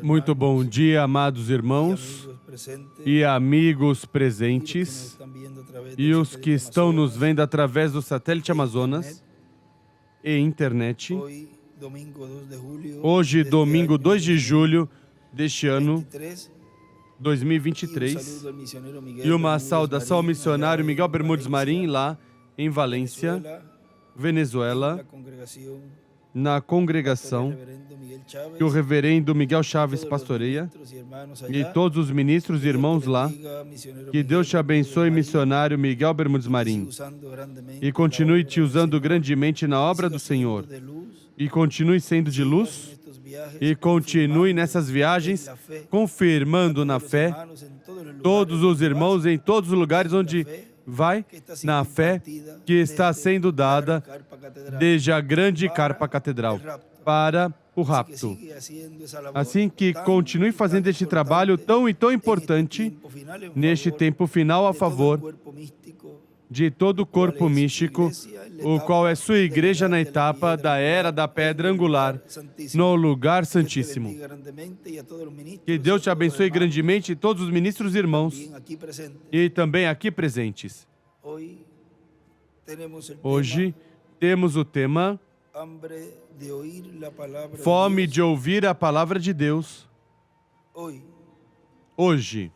Muito bom dia, amados irmãos e amigos presentes e os que estão nos vendo através do satélite Amazonas e internet. Hoje, domingo 2 de julho deste ano 2023, e uma saudação ao missionário Miguel Bermudes Marim, lá em Valência, Venezuela, na congregação que o reverendo Miguel Chaves pastoreia, e todos os ministros e irmãos lá. Que Deus te abençoe, missionário Miguel Bermudes Marim, e continue te usando grandemente na obra do Senhor, e continue sendo de luz, e continue nessas viagens, confirmando na fé todos os irmãos em todos os lugares onde vai, na fé que está sendo dada desde a grande Carpa Catedral para o rapto. Assim que continue fazendo este trabalho tão importante neste tempo final a favor de todo o corpo místico, o qual é sua igreja na etapa da era da pedra angular, no lugar santíssimo. Que Deus te abençoe grandemente, todos os ministros e irmãos, e também aqui presentes. Hoje temos o tema Fome de ouvir a palavra de Deus. Hoje.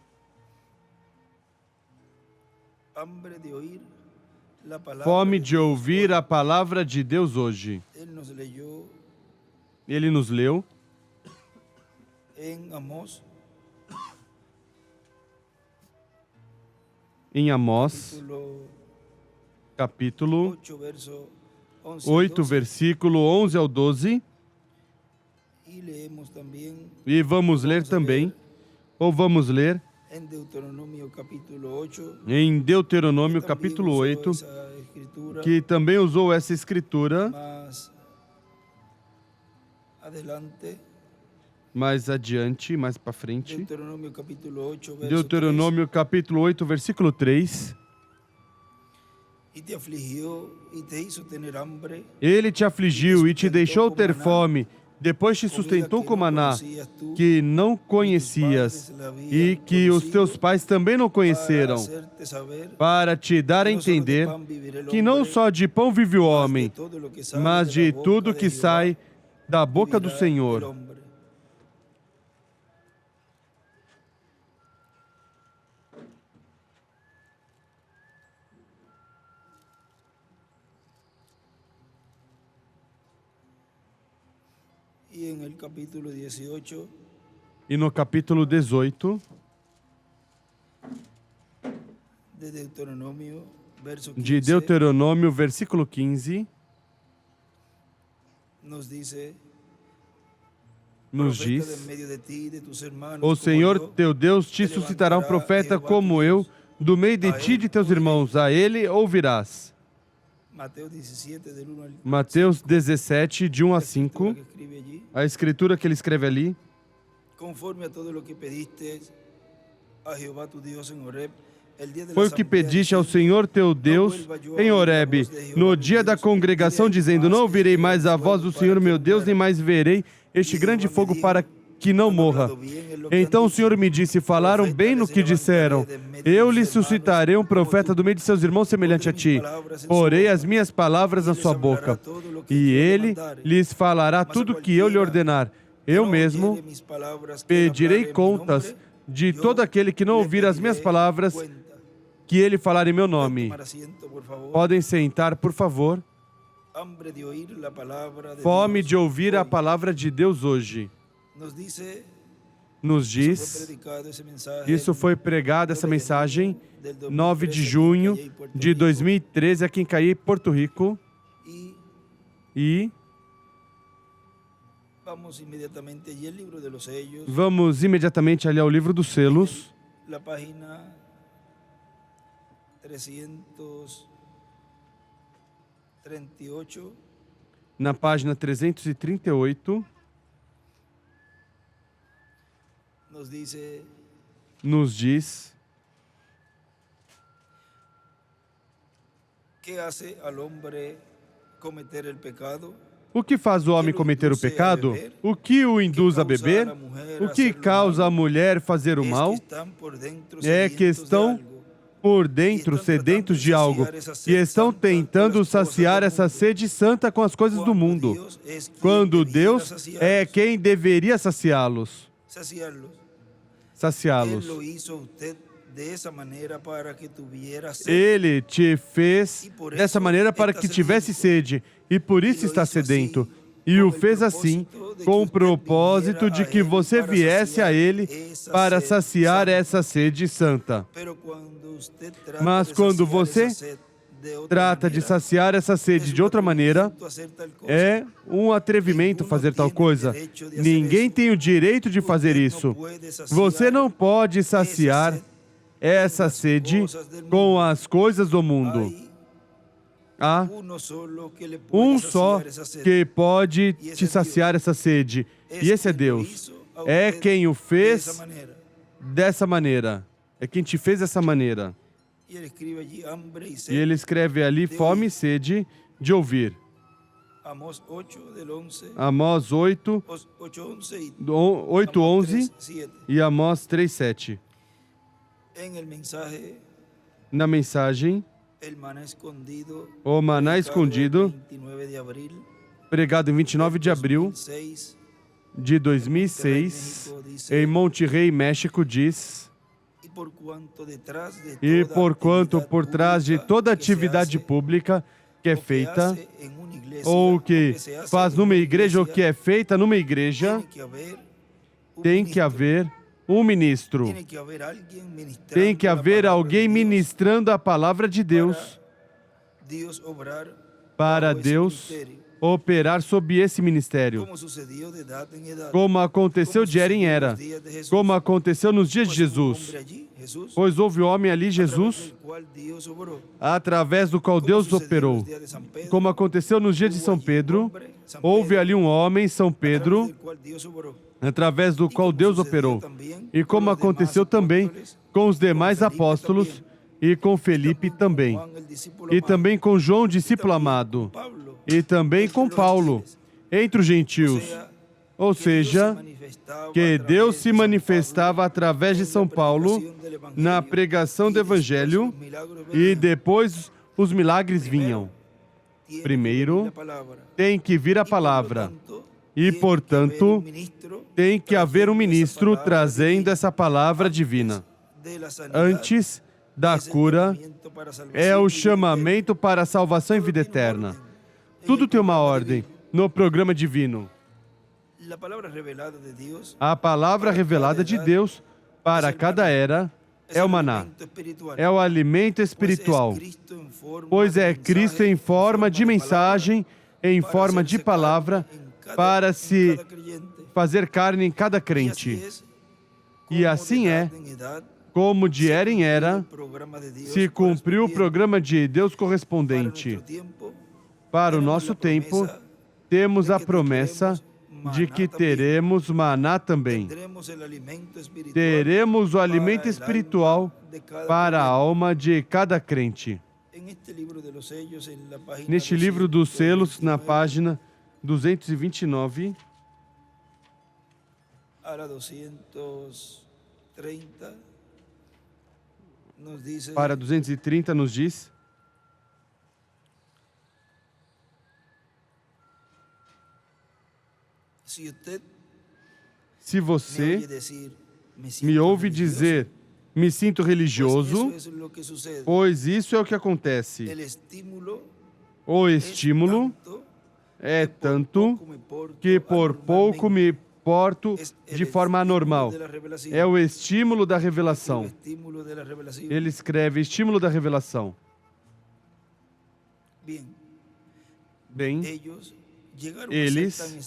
Fome de ouvir a palavra de Deus hoje. Ele nos leu em Amós, capítulo 8, versículo 11 ao 12. E vamos ler também, ou vamos ler em Deuteronômio capítulo 8, que também usou essa escritura mais adiante, mais para frente. Deuteronômio capítulo 8, versículo 3. Ele te afligiu e te deixou ter fome, depois te sustentou com maná, que não conhecias e que os teus pais também não conheceram, para te dar a entender que não só de pão vive o homem, mas de tudo que sai da boca do Senhor. E no capítulo 18 de Deuteronômio, versículo 15, nos diz: O Senhor teu Deus te suscitará um profeta como eu, do meio de ti e de teus irmãos, a ele ouvirás. Mateus 17, de 1 a 5, a escritura que ele escreve ali. Foi o que pediste ao Senhor teu Deus em Horebe, no dia da congregação, dizendo: Não ouvirei mais a voz do Senhor meu Deus, nem mais verei este grande fogo para que não morra. Então o Senhor me disse: Falaram bem no que disseram. Eu lhes suscitarei um profeta do meio de seus irmãos semelhante a ti. Porei as minhas palavras na sua boca, e ele lhes falará tudo o que eu lhe ordenar. Eu mesmo pedirei contas de todo aquele que não ouvir as minhas palavras, que ele falar em meu nome. Podem sentar, por favor. Fome de ouvir a palavra de Deus hoje. Nos diz, isso foi pregado, essa mensagem, 9 de junho de 2013, aqui em Caí, Porto Rico. E vamos imediatamente ali ao livro dos selos. Na página 338, nos diz: ¿Qué hace al hombre cometer el pecado? O que faz o homem cometer o pecado? O que o induz a beber? O que causa a mulher fazer o mal? É que estão por dentro sedentos de algo e estão tentando saciar essa sede santa com as coisas do mundo, quando Deus é quem deveria saciá-los. Ele te fez dessa maneira para que tivesse sede, e por isso está sedento. E o fez assim, com o propósito de que você viesse a Ele para saciar essa sede santa. Mas quando você trata de saciar essa sede de outra maneira, é um atrevimento fazer tal coisa. Ninguém tem o direito de fazer isso. Você não pode saciar essa sede com as coisas do mundo. Há um só que pode te saciar essa sede, e esse é Deus. É quem o fez dessa maneira. É quem te fez dessa maneira. E ele escreve ali fome e sede de ouvir. Amós 8, 11 e Amós 3, 7. Na mensagem, o maná escondido, pregado em 29 de abril de 2006, em Monterrey, México, diz: e porquanto por trás de toda atividade pública que é feita, ou que faz numa igreja, ou que é feita numa igreja, tem que haver um ministro. Tem que haver alguém ministrando a palavra de Deus para Deus operar sob esse ministério. Como aconteceu de era em era, como aconteceu nos dias de Jesus. Pois houve um homem ali, Jesus, através do qual Deus operou. Como aconteceu nos dias de São Pedro, houve ali um homem, São Pedro, através do qual Deus operou. E como aconteceu também com os demais apóstolos e com Felipe também. E também com João, discípulo amado. E também com Paulo, entre os gentios. Ou seja, que Deus se manifestava através de São Paulo na pregação do Evangelho e depois os milagres vinham. Primeiro, tem que vir a palavra. E, portanto, tem que haver um ministro trazendo essa palavra divina. Antes da cura, é o chamamento para a salvação e vida eterna. Tudo tem uma ordem no programa divino. A palavra revelada de Deus para cada era é o maná. É o alimento espiritual. Pois é Cristo em forma de mensagem, em forma de palavra, para se fazer carne em cada crente. E assim é, como de era em era, se cumpriu o programa de Deus correspondente. Para o nosso tempo, temos a promessa de que teremos maná também. Teremos o alimento espiritual para a alma de cada crente. Neste livro dos selos, na página 229, para 230 nos diz: se você me ouve dizer, me sinto religioso, pois isso é o que acontece. O estímulo é tanto que por pouco me porto de forma anormal. É o estímulo da revelação. Ele escreve estímulo da revelação. Bem, eles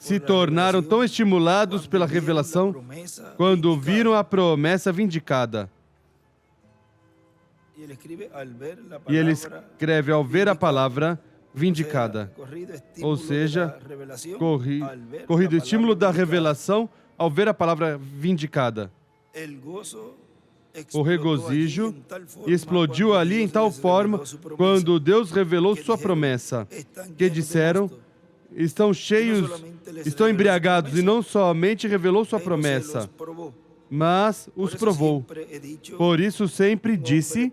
se tornaram tão estimulados pela revelação quando viram a promessa vindicada. E ele escreve ao ver a palavra vindicada. Ou seja, corrido estímulo da revelação ao ver a palavra vindicada. O regozijo explodiu ali em tal forma quando Deus revelou sua promessa, que disseram: estão cheios, estão embriagados, e não somente revelou sua promessa, mas os provou. Por isso sempre disse,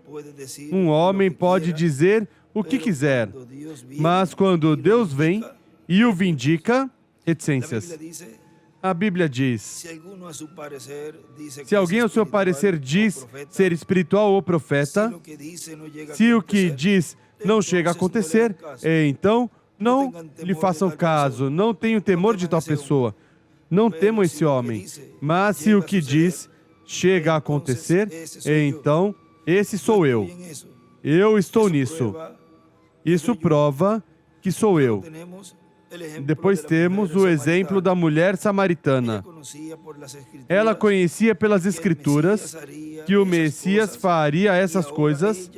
um homem pode dizer o que quiser, mas quando Deus vem e o vindica, reticências. A Bíblia diz, se alguém ao seu parecer diz ser espiritual ou profeta, se o que diz não chega a acontecer, então não lhe façam caso, não tenham temor de tal pessoa, não temam esse homem. Mas se o que diz chega a acontecer, então esse sou eu. Eu estou nisso. Isso prova que sou eu. Depois temos o exemplo da mulher samaritana. Ela conhecia pelas Escrituras que o Messias faria essas coisas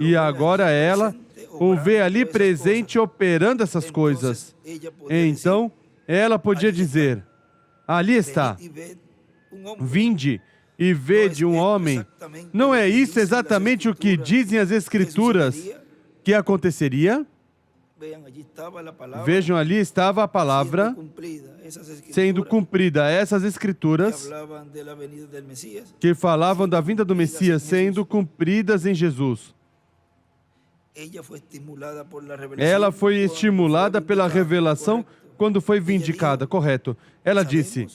e agora ela o vê ali presente operando essas coisas. Então, ela podia dizer, ali está, vinde e vede um homem. Não é isso exatamente o que dizem as Escrituras que aconteceria? Vejam, ali estava a palavra sendo cumprida. Essas Escrituras que falavam da vinda do Messias sendo cumpridas em Jesus. Ela foi estimulada pela revelação quando foi vindicada, correto. Ela disse,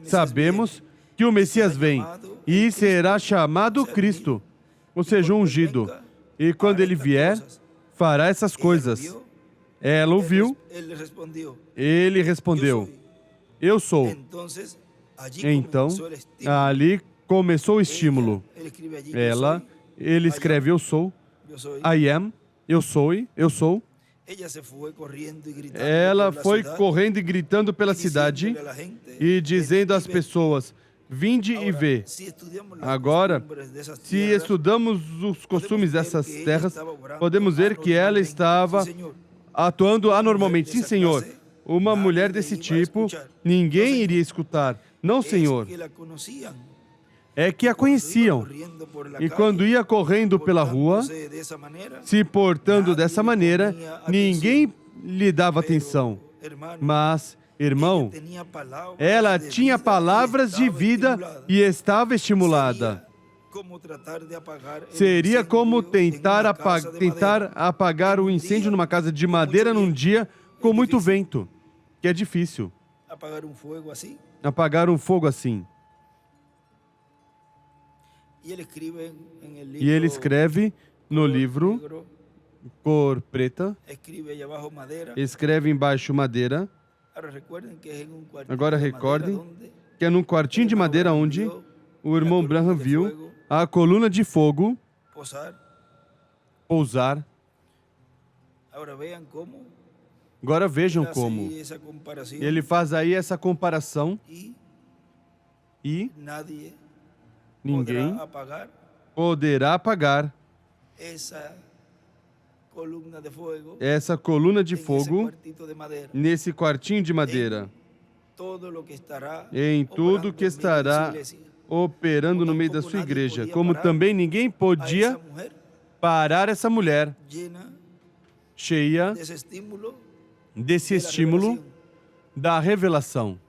sabemos que o Messias vem e será chamado Cristo, ou seja, ungido. E quando ele vier, fará essas coisas. Ela o viu, ele respondeu, eu sou. Então, ali começou o estímulo. Ele escreve, eu sou, I am, eu sou. Ela foi correndo e gritando pela cidade e dizendo às pessoas, vinde e vê. Agora, se estudamos os costumes dessas terras, podemos ver que ela estava atuando anormalmente. Sim, Senhor, uma mulher desse tipo, ninguém iria escutar. Não, Senhor. É que a conheciam. E quando ia correndo pela rua, se portando dessa maneira, ninguém lhe dava atenção. Mas, irmão, ela tinha palavras de vida e estava estimulada. Seria como tentar apagar o incêndio numa casa de madeira num dia com muito vento, que é difícil. Apagar um fogo assim. E ele escreve no livro, cor preta, escreve embaixo madeira. Agora recordem que é num quartinho de madeira onde o irmão Branham viu a coluna de fogo pousar. Agora vejam como. Ele faz aí essa comparação e ninguém poderá apagar essa coluna de fogo nesse quartinho de madeira, em tudo que estará operando no meio da sua igreja, como também ninguém podia parar essa mulher cheia desse estímulo da revelação.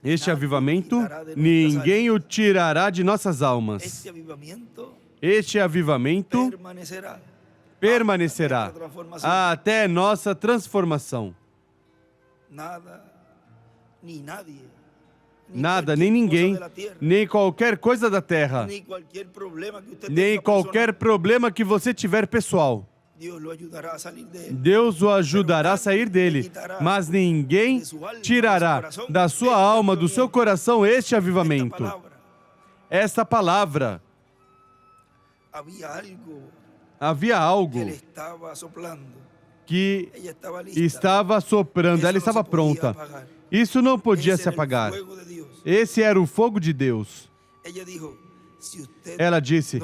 Este avivamento, ninguém o tirará de nossas almas. Este avivamento permanecerá até nossa transformação. Nada, nem ninguém, nem qualquer coisa da terra, nem qualquer problema que você tiver pessoal, Deus o ajudará a sair dele, mas ninguém tirará da sua alma, do seu coração, este avivamento. Esta palavra. Havia algo que estava soprando, ela estava pronta. Isso não podia se apagar. Esse era o fogo de Deus. Ela disse,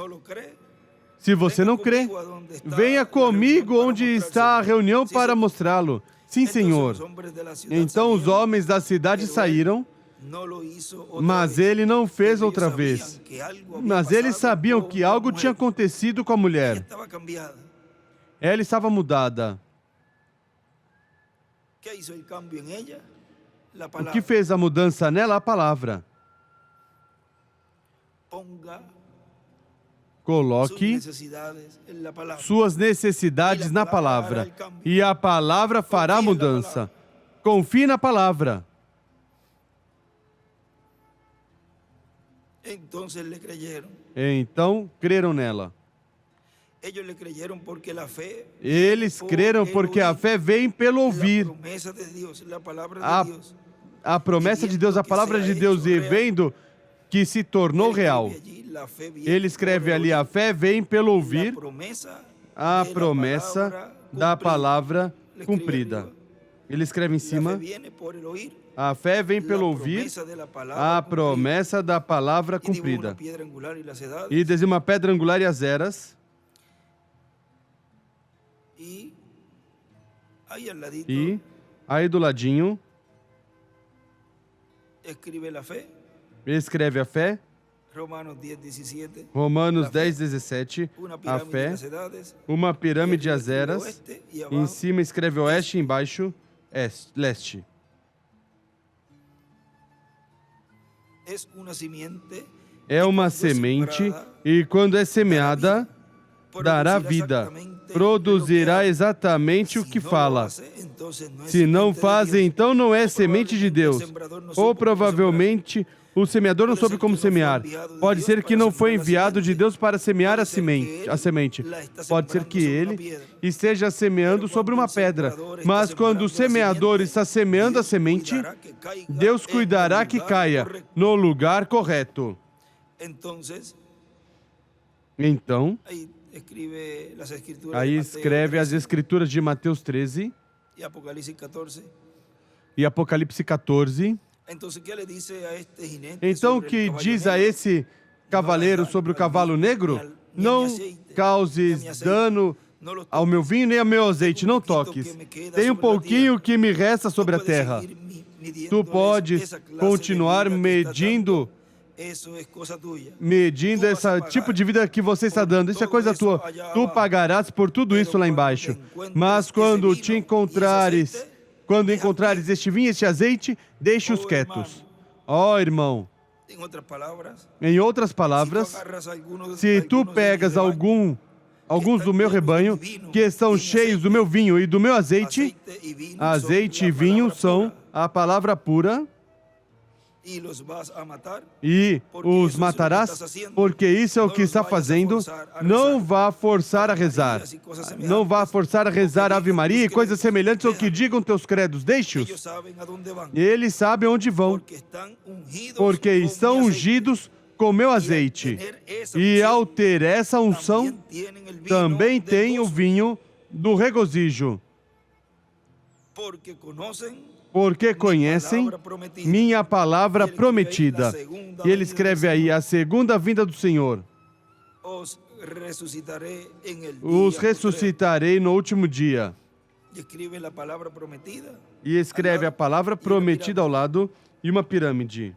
se você não crê, venha comigo onde está a reunião para mostrá-lo. Sim, Senhor. Então os homens da cidade saíram Mas ele não fez outra vez. Mas eles sabiam que algo tinha acontecido com a mulher. Ela estava mudada. O que fez a mudança nela? A palavra. Coloque suas necessidades na palavra. E a palavra fará a mudança. Confie na palavra. Então, creram nela. Eles creram porque a fé vem pelo ouvir. A promessa de Deus, a palavra de Deus, e vendo que se tornou real. Ele escreve ali, a fé vem pelo ouvir a promessa da palavra cumprida. Ele escreve em cima, a fé vem pelo ouvir a promessa da palavra cumprida. E desenha uma pedra angular e as eras. E aí do ladinho, escreve a fé. Romanos 10, 17. A fé, uma pirâmide às eras. Em cima escreve oeste, embaixo leste. É uma semente e quando é semeada, dará vida. Produzirá exatamente o que fala. Se não fazem, então não é semente de Deus. Ou provavelmente o semeador não soube como semear. Pode ser que não foi enviado de Deus para semear a semente. Pode ser que ele esteja semeando sobre uma pedra. Mas quando o semeador está semeando a semente, Deus cuidará que caia no lugar correto. Então, aí escreve as escrituras de Mateus 13 e Apocalipse 14. Então, o que diz a esse cavaleiro sobre o cavalo negro? Não causes dano ao meu vinho nem ao meu azeite, não toques. Tem um pouquinho que me resta sobre a terra. Tu podes continuar medindo esse tipo de vida que você está dando. Isso é coisa tua. Tu pagarás por tudo isso lá embaixo. Mas quando encontrares este vinho e este azeite, deixe-os quietos. Ó, irmão. Em outras palavras, se tu pegas alguns do meu rebanho que estão cheios do meu vinho e do meu azeite, azeite e vinho são a palavra pura, e os matarás, porque isso é o que está fazendo. Não vá forçar a rezar. Não vá forçar a rezar Ave Maria e coisas semelhantes ao que digam teus credos. Deixe-os. Eles sabem onde vão, porque estão ungidos com meu azeite. E ao ter essa unção, também tem o vinho do regozijo. Porque conhecem minha palavra prometida. E ele escreve aí, a segunda vinda do Senhor. Os ressuscitarei no último dia. E escreve a palavra prometida ao lado e uma pirâmide.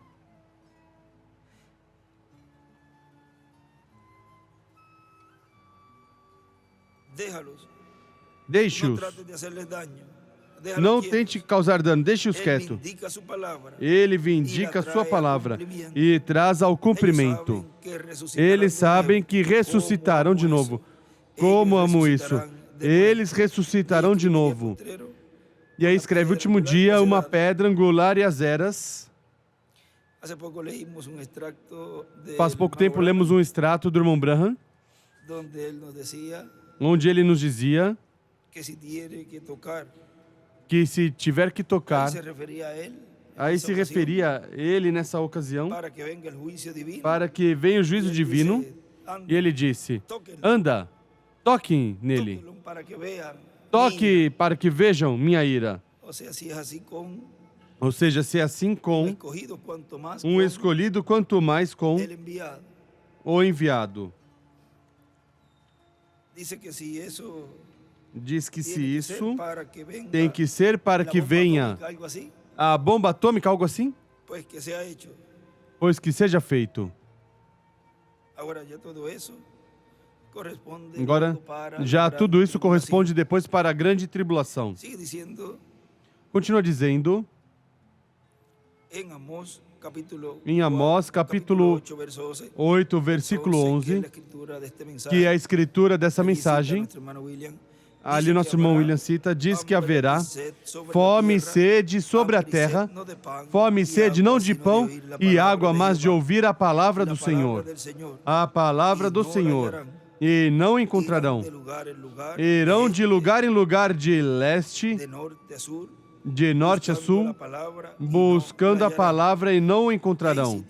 Deixe-os. Não tente causar dano, deixe-os quietos. Ele vindica a sua palavra e traz ao cumprimento. Eles sabem que ressuscitarão de novo. Como amo isso? Eles ressuscitarão de novo. E aí escreve, último dia, uma pedra angular e as eras. Faz pouco tempo lemos um extrato do irmão Branham, onde ele nos dizia que se tiver que tocar, aí se referia a ele nessa ocasião, para que venha o juízo divino, e ele disse, anda, toquem nele, toque para que vejam minha ira. Ou seja, se é assim com um escolhido, quanto mais com o enviado. Diz que se isso tem que ser para que venha a bomba atômica, algo assim? pois que seja feito. Agora, já tudo isso corresponde depois para a grande tribulação. Continua dizendo, em Amós, capítulo 8, versículo 11, que é a escritura dessa mensagem, ali nosso irmão William cita, diz que haverá fome e sede sobre a terra, fome e sede não de pão e água, mas de ouvir a palavra do Senhor. A palavra do Senhor. E não encontrarão. Irão de lugar em lugar, de leste, de norte a sul, buscando a palavra e não encontrarão.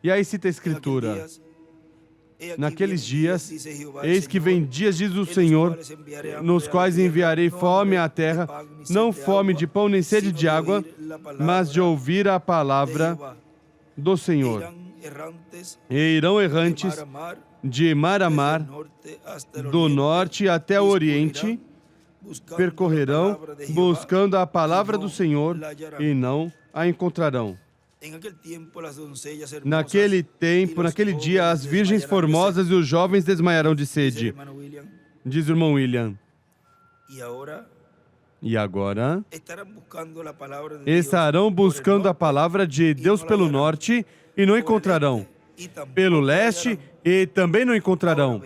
E aí cita a Escritura. Naqueles dias, eis que vem dias, diz o Senhor, nos quais enviarei fome à terra, não fome de pão nem sede de água, mas de ouvir a palavra do Senhor. E irão errantes de mar a mar, do norte até o oriente, percorrerão buscando a palavra do Senhor e não a encontrarão. Naquele tempo, naquele dia, as virgens formosas e os jovens desmaiarão de sede, diz o irmão William. E agora estarão buscando a palavra de Deus pelo norte e não encontrarão, pelo leste e também não encontrarão.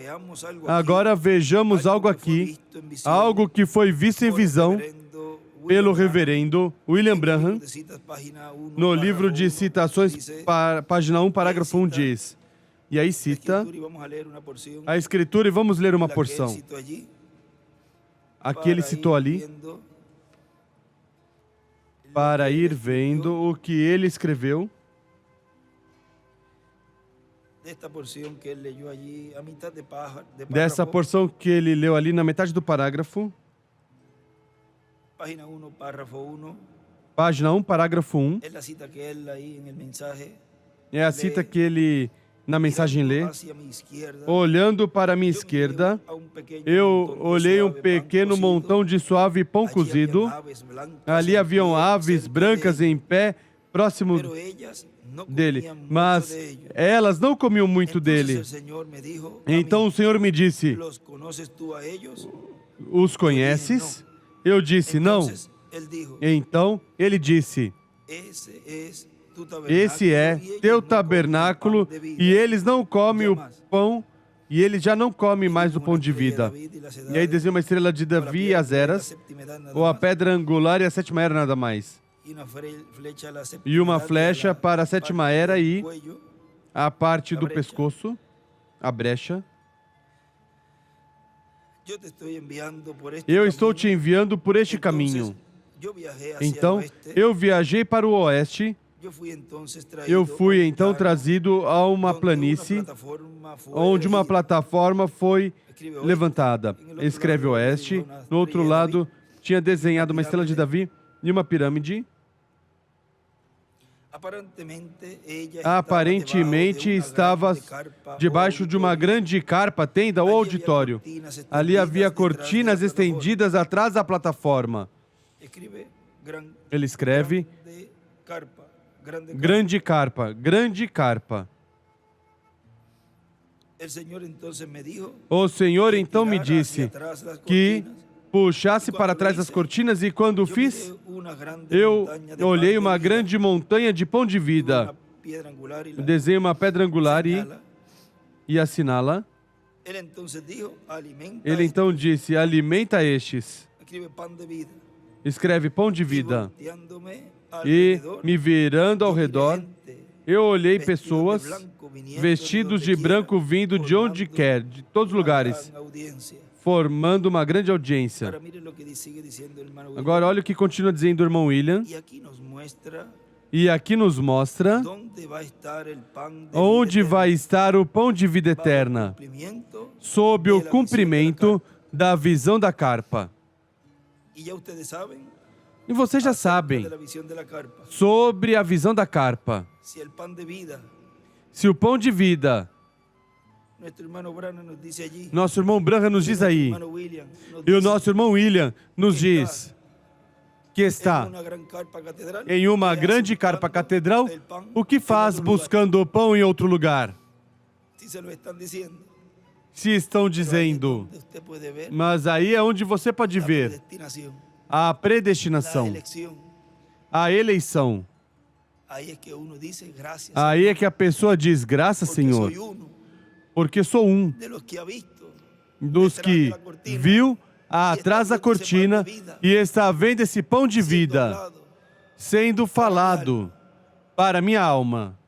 Agora vejamos algo aqui, algo que foi visto em visão pelo reverendo William Branham, no livro de citações, página 1, parágrafo 1, diz, e aí cita a Escritura, e vamos ler uma porção. Aqui ele citou ali, para ir vendo o que ele escreveu, dessa porção que ele leu ali na metade do parágrafo, página 1, parágrafo 1, é a cita que ele, na mensagem, lê. Olhando para a minha esquerda, eu olhei um pequeno montão de suave pão cozido. Ali haviam aves brancas em pé, próximo dele, mas elas não comiam muito dele. Então o Senhor me disse, os conheces? Eu disse, não. Então ele disse, esse é teu tabernáculo, e eles não comem o pão, e ele já não come mais o pão de vida. E aí desenha uma estrela de Davi e as eras, ou a pedra angular e a sétima era, nada mais. E uma flecha para a sétima era e a parte do pescoço, a brecha. Eu estou te enviando por este caminho. Então, eu viajei para o oeste. Eu fui então trazido a uma planície, onde uma plataforma foi levantada. Escreve oeste. No outro lado, tinha desenhado uma estrela de Davi e uma pirâmide. Aparentemente estava debaixo de uma grande carpa, tenda ou auditório. Ali havia cortinas estendidas atrás da plataforma. Ele escreve grande carpa, grande carpa. O Senhor então me disse que puxasse para trás as cortinas, e quando fiz, eu olhei uma grande montanha de pão de vida. Desenhei uma pedra angular e assinala. Ele então disse, alimenta estes. Escreve pão de vida. E, me virando ao redor, eu olhei pessoas vestidos de branco vindo de onde quer, de todos os lugares, formando uma grande audiência. Agora, olha o que continua dizendo o irmão William. E aqui nos mostra onde vai estar o pão de vida eterna, sob o cumprimento da visão da carpa. E vocês já sabem sobre a visão da carpa. Se o pão de vida, nosso irmão Branham nos diz aí, e o nosso irmão William nos diz que está em uma grande carpa catedral, o que faz buscando o pão em outro lugar? Se estão dizendo, mas aí é onde você pode ver a predestinação, a eleição. Aí é que a pessoa diz, graças, Senhor, porque sou um dos que viu atrás da cortina e está vendo esse pão de vida sendo falado para minha alma.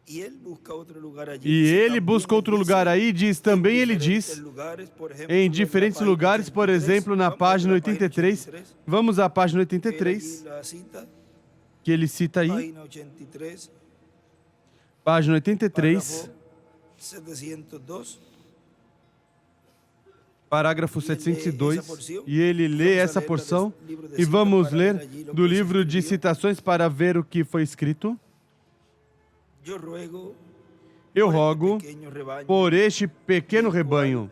E ele busca outro lugar aí, também ele diz, em diferentes lugares, por exemplo, na página 83, vamos à página 83, que ele cita aí, página 83, parágrafo 702, e ele lê essa porção, e vamos ler do livro de citações para ver o que foi escrito. Eu rogo por este pequeno rebanho,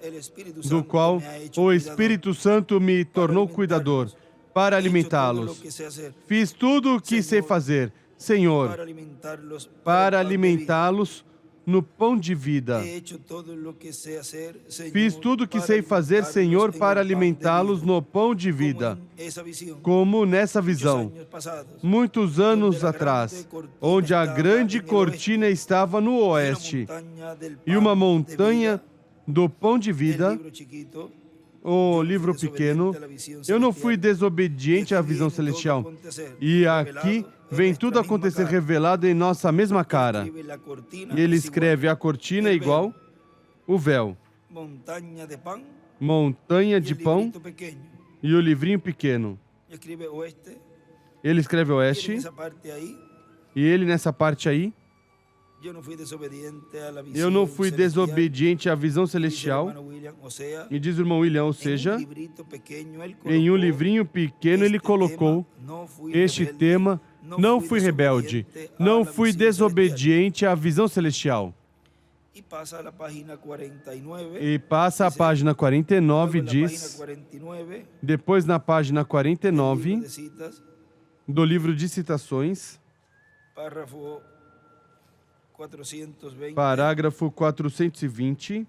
do qual o Espírito Santo me tornou cuidador, para alimentá-los. Fiz tudo o que sei fazer, Senhor, para alimentá-los no pão de vida. Fiz tudo o que sei fazer, Senhor, para alimentá-los no pão de vida, como nessa visão, muitos anos atrás, onde a grande cortina estava no oeste, e uma montanha do pão de vida, o livro pequeno, eu não fui desobediente à visão celestial. E aqui vem tudo acontecer revelado em nossa mesma cara. E ele escreve a cortina igual o véu. Montanha de pão e o livrinho pequeno. Ele escreve oeste. E ele nessa parte aí. Eu não fui desobediente à visão celestial. E diz o irmão William, ou seja, em um livrinho pequeno ele colocou este tema, não fui rebelde, não fui desobediente à visão celestial. E passa a página 49, diz, depois na página 49 do livro de citações, parágrafo 420,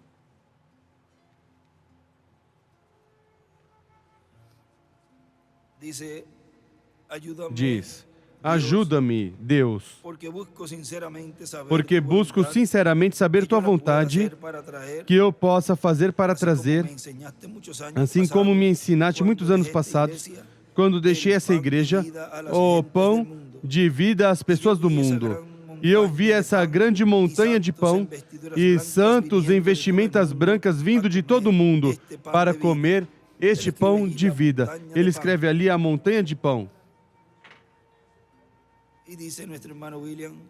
diz, ajuda-me, Deus, porque busco sinceramente saber tua vontade, que eu possa fazer para trazer, assim como me ensinaste muitos anos passados, quando deixei essa igreja, o pão de vida às pessoas do mundo. E eu vi essa grande montanha de pão e santos em vestimentas brancas vindo de todo o mundo para comer este pão de vida. Ele escreve ali a montanha de pão.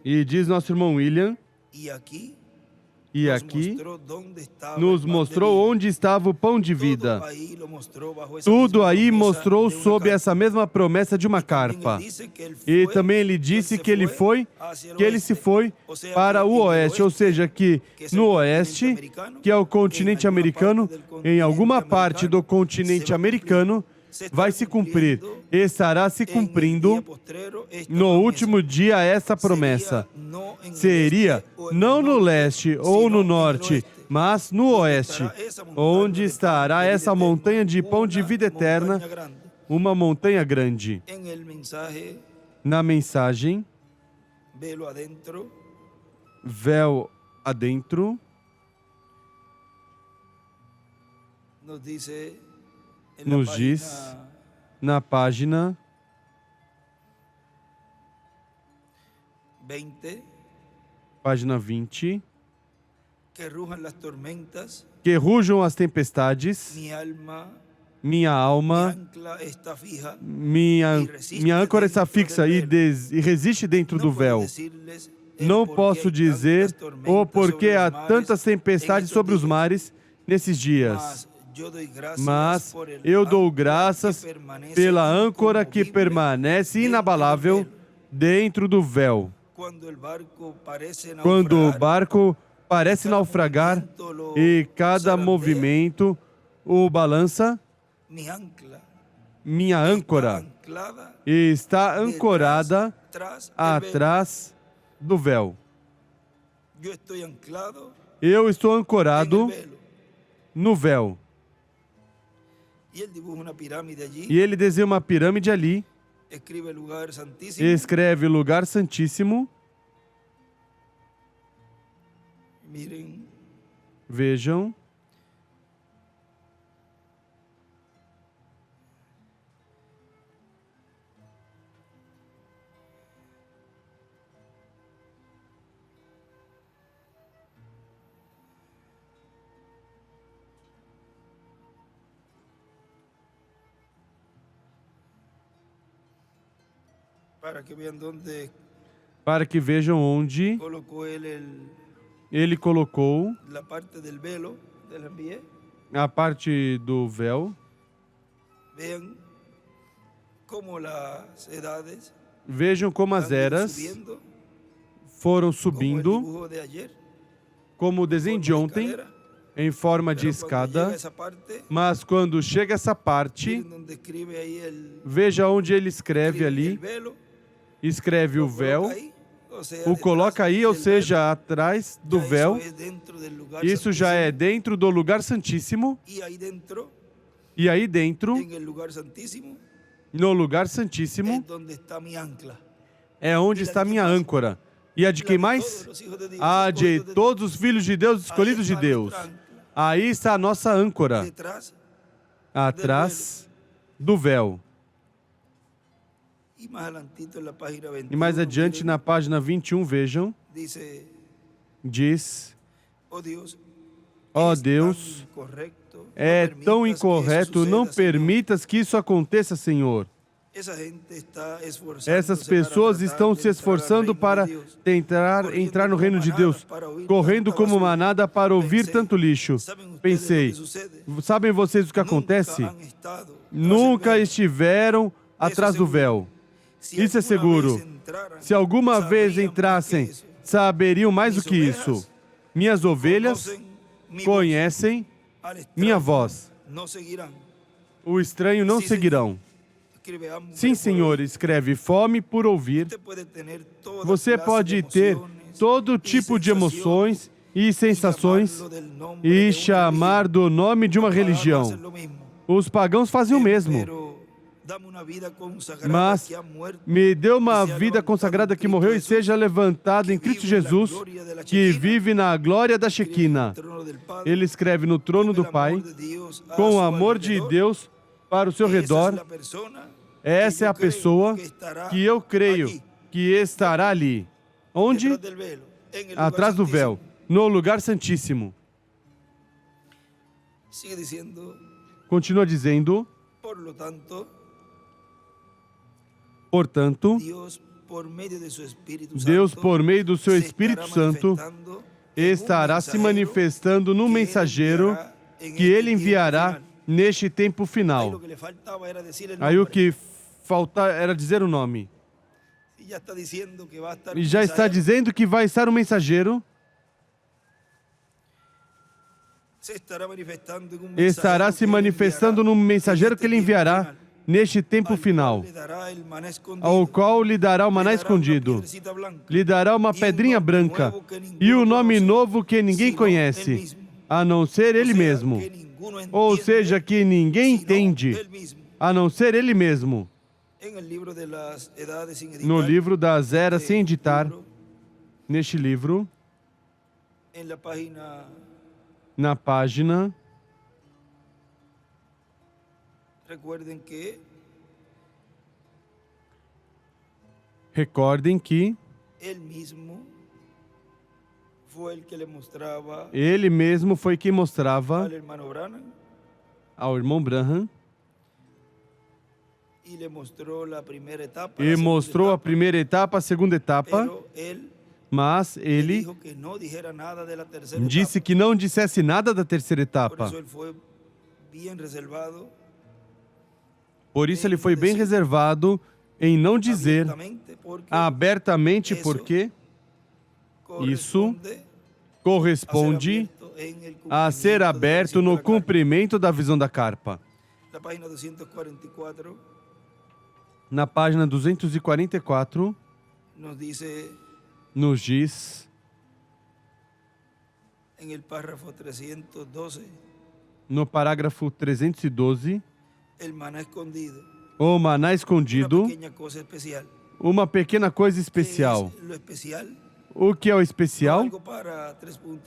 E diz nosso irmão William, e aqui nos mostrou onde estava o pão de vida. Tudo aí mostrou sob essa mesma promessa de uma carpa. E também ele disse que ele se foi para o oeste, ou seja, que no oeste, que é o continente americano, em alguma parte do continente americano, vai se cumprir, estará se cumprindo no último dia essa promessa. Seria não no leste ou no norte, mas no oeste, onde estará essa montanha de pão de vida eterna, uma montanha grande. Na mensagem, véu adentro, nos diz na página 20, que rujam as tempestades, minha alma, minha âncora está fixa e resiste dentro do véu. Não posso dizer o porquê há tantas tempestades sobre os mares nesses dias. Mas eu dou graças pela âncora que permanece inabalável dentro do véu. Quando o barco parece naufragar e cada movimento o balança, minha âncora está ancorada atrás do véu. Eu estou ancorado no véu. E ele desenha uma pirâmide ali, escreve lugar santíssimo. Vejam. Para que vejam onde ele colocou a parte do véu. Vejam como as eras foram subindo, como o desenho de ontem, em forma de escada. Mas quando chega essa parte, veja onde ele escreve ali. Escreve o véu, o coloca aí, ou seja, atrás do véu. Isso já é dentro do lugar santíssimo. E aí dentro, no lugar santíssimo, é onde está minha âncora. E a de quem mais? A de todos os filhos de Deus, escolhidos de Deus. Aí está a nossa âncora, atrás do véu. E mais adiante, na página 21, vejam, diz: ó Deus, é tão incorreto, não permitas que isso aconteça, Senhor. Essas pessoas estão se esforçando para tentar entrar no reino de Deus, correndo como manada para ouvir tanto lixo. Pensei, sabem vocês o que acontece? Nunca estiveram atrás do véu. Isso é seguro. Se alguma vez entrassem, saberiam mais do que isso. Minhas ovelhas conhecem minha voz. O estranho não seguirão. Sim, Senhor, escreve fome por ouvir. Você pode ter todo tipo de emoções e sensações e chamar do nome de uma religião. Os pagãos fazem o mesmo. Mas me dê uma vida consagrada que morreu e seja levantada em Cristo Jesus, que vive na glória da Shequina. Ele escreve no trono do Pai, com o amor de Deus para o seu redor. Essa é a pessoa que eu creio que estará ali. Onde? Atrás do véu, no lugar santíssimo. Continua dizendo: portanto, Deus, por meio do seu Espírito Santo, estará se manifestando no mensageiro que Ele enviará neste tempo final. Aí o que falta era dizer o nome. E já está dizendo que vai estar um mensageiro. Estará se manifestando no mensageiro que Ele enviará neste tempo final, ao qual lhe dará o maná escondido, lhe dará uma pedrinha branca e um nome novo que ninguém conhece, a não ser Ele mesmo. Ou seja, que ninguém entende, a não ser Ele mesmo. No livro das eras sem editar, neste livro, na página, recordem que Ele mesmo foi quem mostrava ao irmão Branham e mostrou a primeira etapa, a segunda etapa, mas ele disse que não dissesse nada da terceira etapa. Por isso ele foi bem reservado em não dizer abertamente, porque isso corresponde a ser aberto no cumprimento da visão da carpa. Na página 244, nos diz, no parágrafo 312, o maná escondido, uma pequena coisa especial. O que é o especial?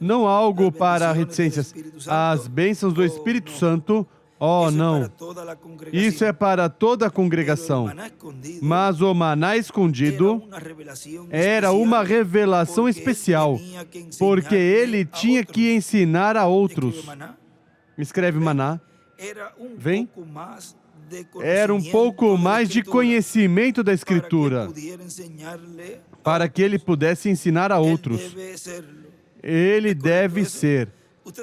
Não algo para reticências. As bênçãos do Espírito Santo, oh não, isso é para toda a congregação. Mas o maná escondido era uma revelação especial, porque ele tinha que ensinar a outros. Escreve maná. Vem. Era um pouco mais de conhecimento da Escritura, para que ele pudesse ensinar a outros. Ele deve ser.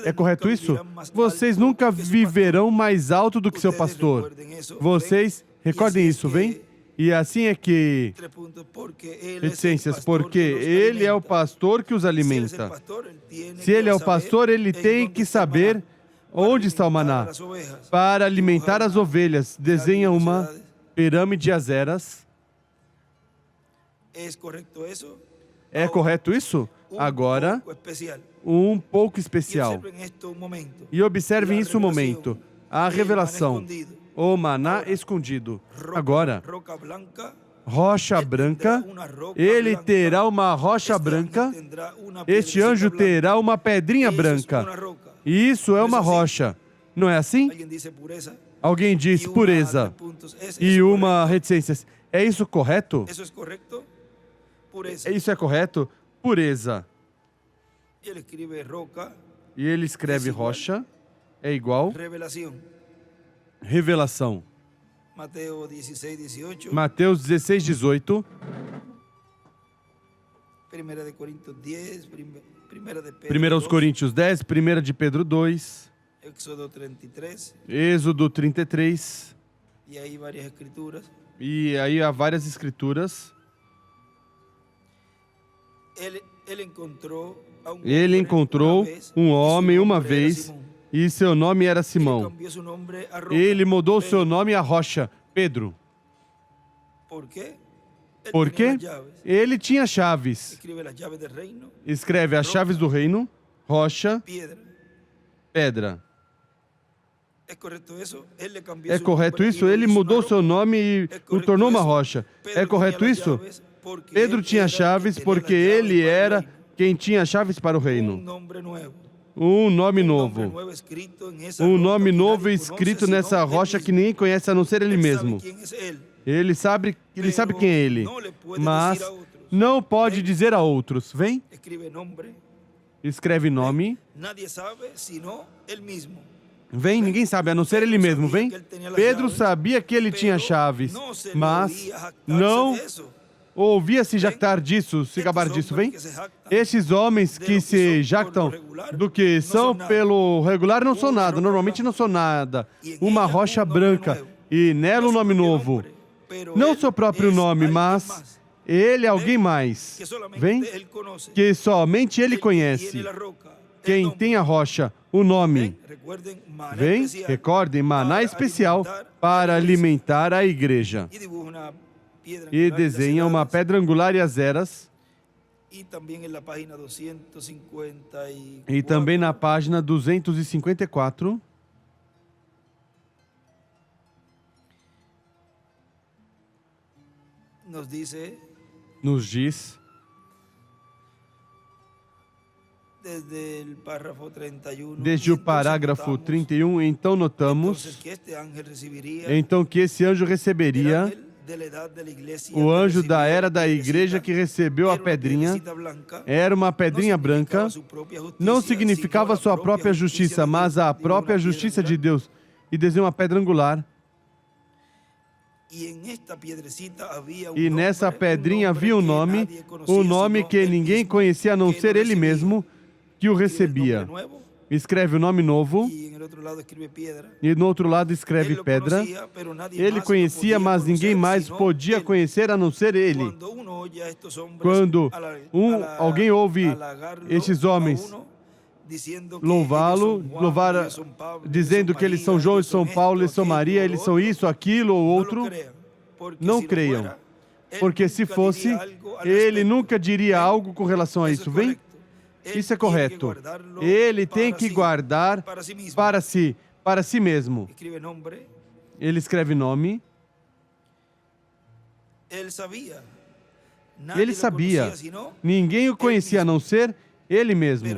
É correto isso? Vocês nunca viverão mais alto do que seu pastor. Vocês, recordem isso, vem? E assim é que... Reticências, porque ele é o pastor que os alimenta. Se ele é o pastor, ele tem que saber onde está o maná para alimentar as ovelhas. Desenha uma pirâmide de azeras. É correto isso? Agora, um pouco especial. E observem isso um momento. A revelação. O maná escondido. Agora, rocha branca. Ele terá uma rocha branca. Este anjo terá uma pedrinha branca. E isso é uma rocha. Não é assim? Alguém diz pureza. E uma reticência. É isso correto? Isso é correto? Pureza. E ele escreve rocha. É igual. Revelação. Mateus 16, 18. 1 Coríntios 10, 1 de Pedro 2. Êxodo 33. E aí há várias escrituras. Ele encontrou um homem uma vez e seu nome era Simão. Ele mudou seu nome a Rocha, Pedro. Por quê? Ele tinha chaves. Escreve as chaves do reino, rocha, pedra. É correto isso? Ele mudou seu nome e o tornou uma rocha. É correto isso? Pedro tinha chaves porque ele era quem tinha chaves para o reino. Um nome novo. Um nome novo escrito nessa rocha que ninguém conhece a não ser ele mesmo. Ele sabe quem é ele, mas não pode dizer a outros. Vem? Escreve nome. Vem, ninguém sabe, a não ser ele mesmo. Vem? Pedro sabia que ele tinha chaves, mas não ouvia se jactar disso, se gabar disso. Vem? Esses homens que se jactam do que são pelo regular não são nada, normalmente não são nada. Uma rocha branca e nela um nome novo. Não seu próprio nome, mas ele é alguém mais. Vem? Que somente ele conhece. Quem tem a rocha, o nome. Vem? Recordem, maná especial para alimentar a igreja. E desenha uma pedra angular e as eras. E também na página 254. Nos diz, desde o parágrafo 31, então notamos, que esse anjo receberia, o anjo da era da igreja que recebeu a pedrinha, era uma pedrinha branca, não significava sua própria justiça, mas a própria justiça de Deus, e desenha uma pedra angular. E nessa pedrinha havia um nome que ninguém conhecia a não ser ele mesmo, que o recebia. Escreve o nome novo, e no outro lado escreve pedra. Ele conhecia, mas ninguém mais podia conhecer a não ser ele. Quando alguém ouve estes homens louvá-lo, dizendo que eles são João e São Paulo, eles são Maria, eles são isso, aquilo ou outro. Não creiam, porque se fosse, ele nunca diria algo com relação a isso. Vem? Isso é correto. Ele tem que guardar para si mesmo. Ele escreve nome. Ele sabia. Ninguém o conhecia a não ser ele mesmo.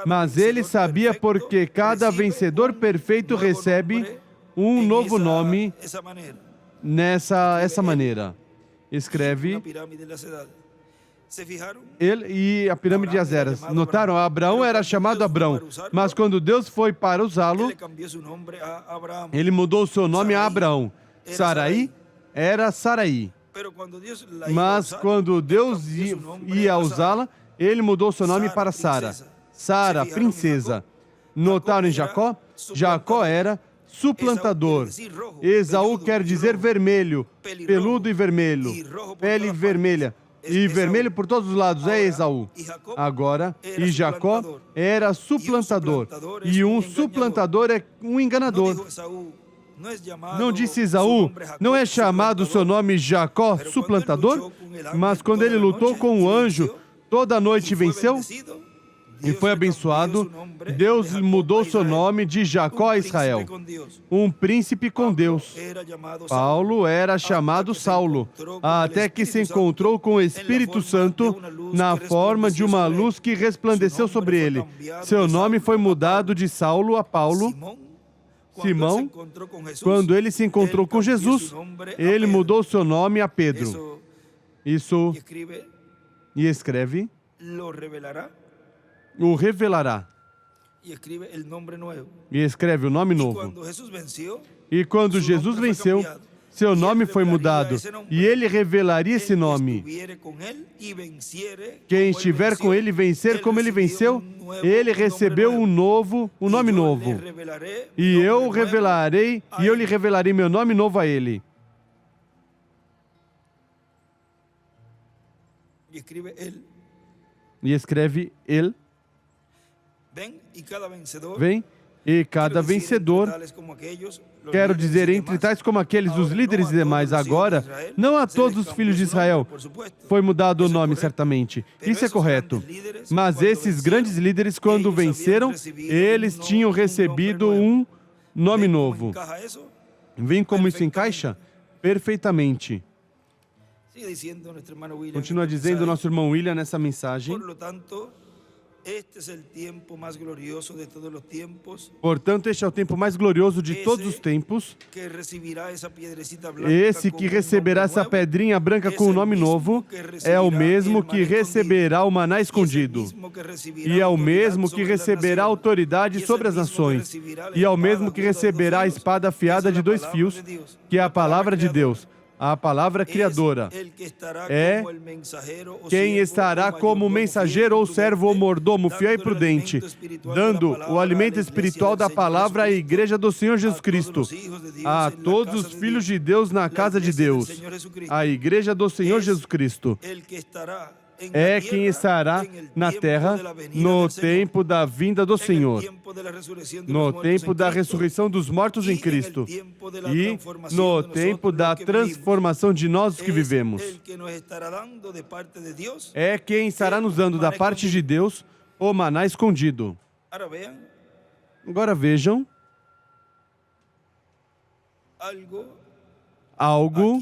Mas ele sabia porque cada vencedor perfeito recebe um novo nome essa maneira. Escreve ele e a pirâmide de Azeras. Notaram? Abraão era chamado Abrão, mas quando Deus foi para usá-lo, ele mudou o seu nome a Abraão. Sarai era Sarai. Mas quando Deus ia usá-la, ele mudou seu nome para Sara. Sara, princesa. Notaram em Jacó? Jacó era suplantador. Esaú quer dizer vermelho, peludo e vermelho, pele vermelha. E vermelho por todos os lados é Esaú. Agora, e Jacó era suplantador. E um suplantador é um enganador. Não disse Esaú, não é chamado o seu nome Jacó, suplantador? Mas quando ele lutou com o anjo, toda a noite venceu e foi abençoado, Deus mudou seu nome de Jacó a Israel, um príncipe com Deus. Paulo era chamado Saulo, até que se encontrou com o Espírito Santo na forma de uma luz que resplandeceu sobre ele. Seu nome foi mudado de Saulo a Paulo. Simão, quando ele se encontrou com Jesus, ele mudou seu nome a Pedro. Isso, e escreve, o revelará. E escreve o nome novo. E quando Jesus venceu, seu nome foi mudado, e ele revelaria esse nome. Quem estiver com ele vencer como ele venceu, ele recebeu um nome novo. E eu lhe revelarei meu nome novo a ele. E escreve ele. Vem, e cada vencedor, quero dizer, entre tais como aqueles, os líderes e demais, agora, não a todos os filhos de Israel foi mudado o nome, certamente. Isso é correto. Mas esses grandes líderes, quando venceram, eles tinham recebido um nome novo. Vem como isso encaixa? Perfeitamente. Continua dizendo nosso irmão William nessa mensagem. Portanto, este é o tempo mais glorioso de todos os tempos. Esse que receberá essa pedrinha branca com o nome novo é o mesmo que receberá o maná escondido. E é o mesmo que receberá autoridade sobre as nações. E é o mesmo que receberá a espada afiada de 2 fios, que é a palavra de Deus. A palavra criadora é quem estará como mensageiro ou servo ou mordomo fiel e prudente, dando o alimento espiritual da palavra à igreja do Senhor Jesus Cristo, a todos os filhos de Deus na casa de Deus, a igreja do Senhor Jesus Cristo. É quem estará na terra no tempo da vinda do Senhor, no tempo da ressurreição dos mortos em Cristo e no tempo da transformação de nós os que vivemos. É quem estará nos dando da parte de Deus o maná escondido. Agora vejam algo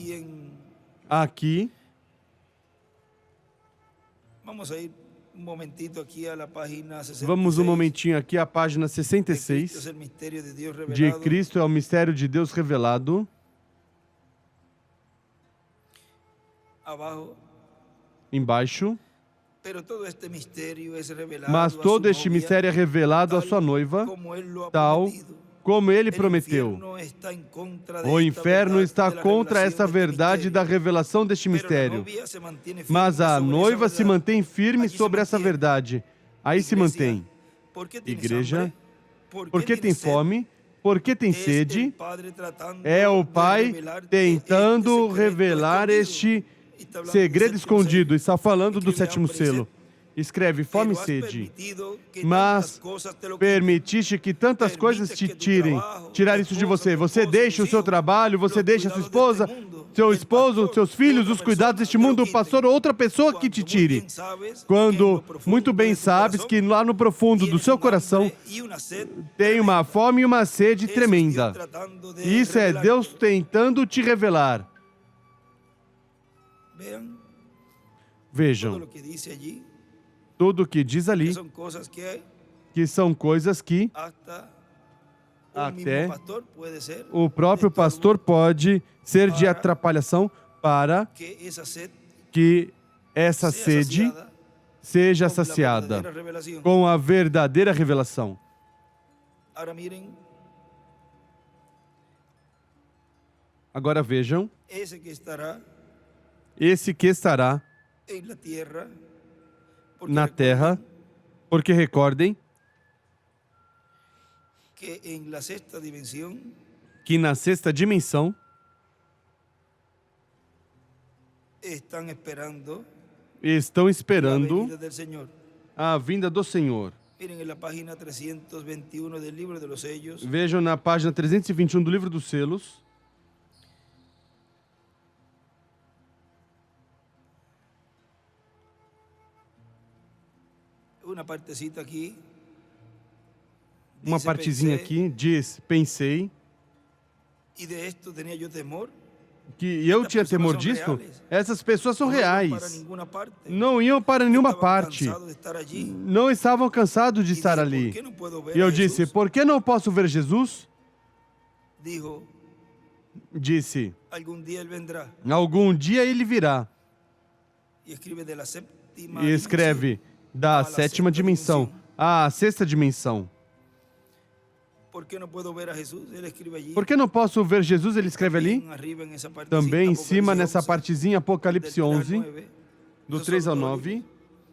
aqui. Vamos um momentinho aqui à página 66. De Cristo é o mistério de Deus revelado. Embaixo. Mas todo este mistério é revelado à sua noiva, tal como ele prometeu. O inferno está contra essa verdade da revelação deste mistério. Mas a noiva se mantém firme sobre essa verdade. Aí se mantém. Igreja, por que tem fome? Por que tem sede? É o Pai tentando revelar este segredo escondido. Está falando do 7º selo. Escreve fome e sede. Mas permitiste que tantas coisas te tirar isso de você. Você deixa o seu trabalho, você deixa a sua esposa, seu esposo, seus filhos, os cuidados deste mundo, o pastor ou outra pessoa que te tire. Quando muito bem sabes que lá no profundo do seu coração tem uma fome e uma sede tremenda. Isso é Deus tentando te revelar. Vejam, tudo o que diz ali, que são coisas que até o próprio pastor pode ser de atrapalhação para que essa sede seja saciada com a verdadeira revelação. Agora vejam, esse que estará na terra, porque recordem que na sexta dimensão estão esperando a vinda do Senhor. Vejam na página 321 do Livro dos Selos. Uma partezinha aqui diz, pensei, que eu tinha temor disso. Essas pessoas são reais. Não iam para nenhuma parte. Não estavam cansados de estar ali. E eu disse, por que não posso ver Jesus? Disse, algum dia ele virá. E escreve da sétima dimensão à sexta dimensão. Por que não posso ver Jesus? Ele escreve ali. Também em cima, nessa partezinha, Apocalipse 11, do 3 ao 9.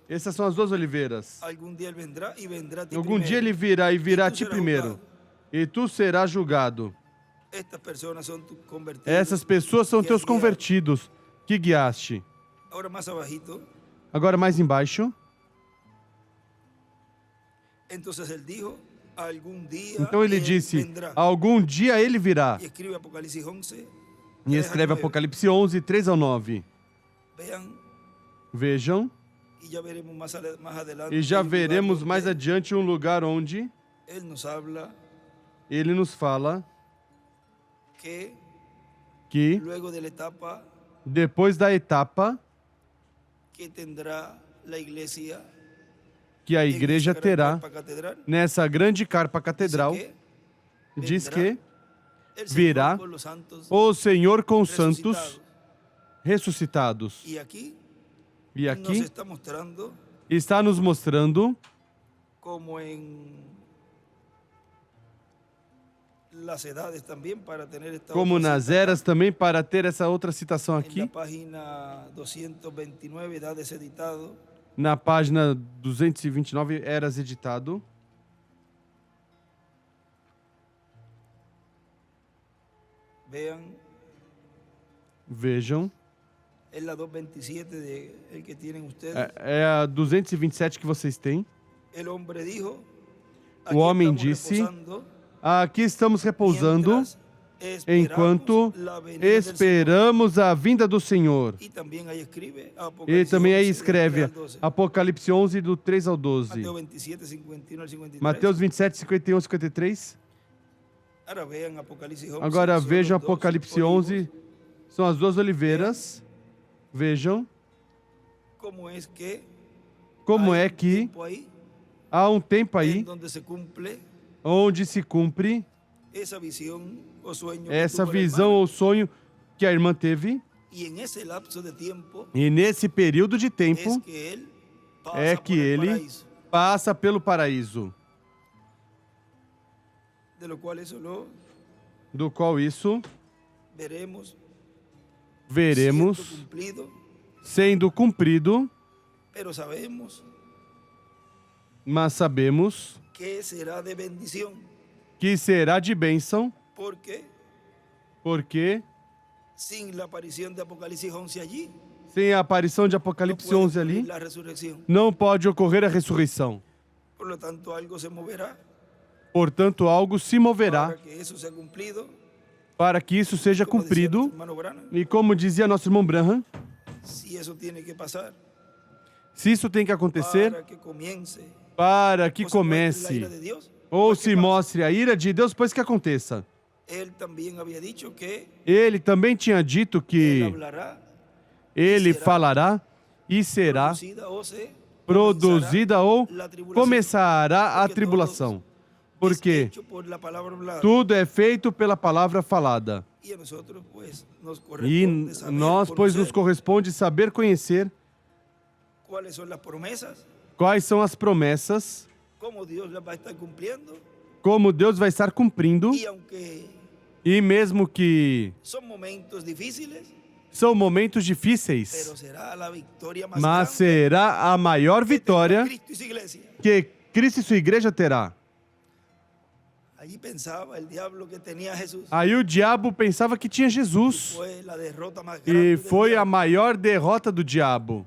Essas são as duas oliveiras. Algum dia ele virá e virá a ti primeiro. E tu serás julgado. Essas pessoas são teus convertidos que guiaste. Agora mais embaixo. Então ele disse, algum dia ele virá. E escreve Apocalipse 11, 3 ao 9. Vejam. E já veremos mais adiante um lugar onde ele nos fala que depois da etapa que a igreja terá nessa grande carpa catedral, diz que virá o Senhor com os santos ressuscitados. E aqui está nos mostrando como nas eras também, para ter essa outra citação aqui. Na página 229, eras editado. Vejam. É a 227 que vocês têm. O homem disse, aqui estamos repousando enquanto esperamos a vinda do Senhor. E também aí escreve Apocalipse 11, do 3 ao 12. Mateus 27, 51 e 53. Agora vejam Apocalipse 11, são as duas oliveiras. Vejam como é que há um tempo aí onde se cumpre essa visão ou sonho que a irmã teve. E nesse período de tempo é que ele passa pelo paraíso, do qual isso veremos sendo cumprido, mas sabemos que será de bênção, porque Sem a aparição de Apocalipse no puede 11 ali, ocurrir la resurrección. não pode ocorrer a ressurreição. Por lo tanto, algo se moverá Portanto, algo se moverá para que eso sea cumplido. para que isso seja Como decía cumprido. nuestro hermano Branham, E como dizia nosso irmão Branham, si eso tiene que pasar se isso tem que acontecer para que comience para que o se muestre la ira comece de Dios, ou pues, se ¿qué pasa? mostre a ira de Deus, pois que aconteça. Él también había dicho que Ele também tinha dito él que hablará ele será falará e será producida o se produzida ou la tribulación. começará a Porque tribulação. es Porque hecho por la palabra hablada. tudo é feito pela palavra falada. Y a nosotros, pues, nos E corresponde saber, nós, pois, nos conocer corresponde saber conhecer cuáles son las promesas, quais são as promessas, cómo Dios las va a estar cumpliendo. como Deus vai estar cumprindo, Y aunque e mesmo que son momentos difíciles, são momentos pero difíceis, será la victoria más mas grande será a maior que tendrá vitória Cristo y su iglesia. que Cristo e sua igreja terá. Allí pensaba el diablo que tenía a Jesús. Aí o diabo pensava que tinha Jesus, Fue la derrota más grande e del foi a diablo. maior derrota do diabo.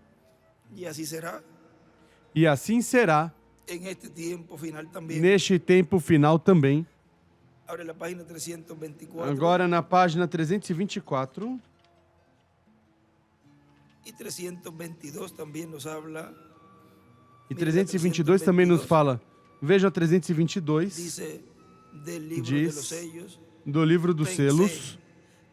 Y así será E assim será en este tiempo final también. neste tempo final também. Abre la página 324. Agora na página 324 Y 322 también nos habla. e 322 também nos fala. Veja 322 Dice del libro de diz los sellos. do livro dos selos.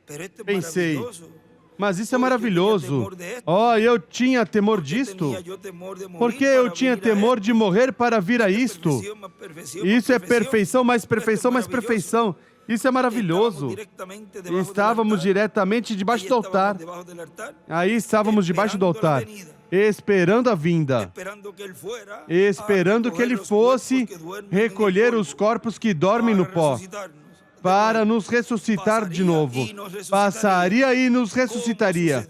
Pero esto es Pensei, maravilloso. mas isso é maravilhoso. Ó, eu tinha temor disto. Tenía yo temor de morir Porque eu para tinha venir a temor esto. de morrer para vir a Esto isto. es perfección, más perfección, más Isso é perfección. perfeição, mais perfeição, mais Esto es perfeição. Isso é maravilhoso. directamente debajo Estávamos del altar. diretamente Ahí debaixo do estábamos altar. debajo del altar, Aí estávamos debaixo do altar, esperando a vinda, esperando que él fuera esperando a que ele recoger los fosse cuerpos que duermen en el recolher polvo os corpos que dormem no para pó, resucitarnos. para nos ressuscitar de novo. Passaria e nos ressuscitaria,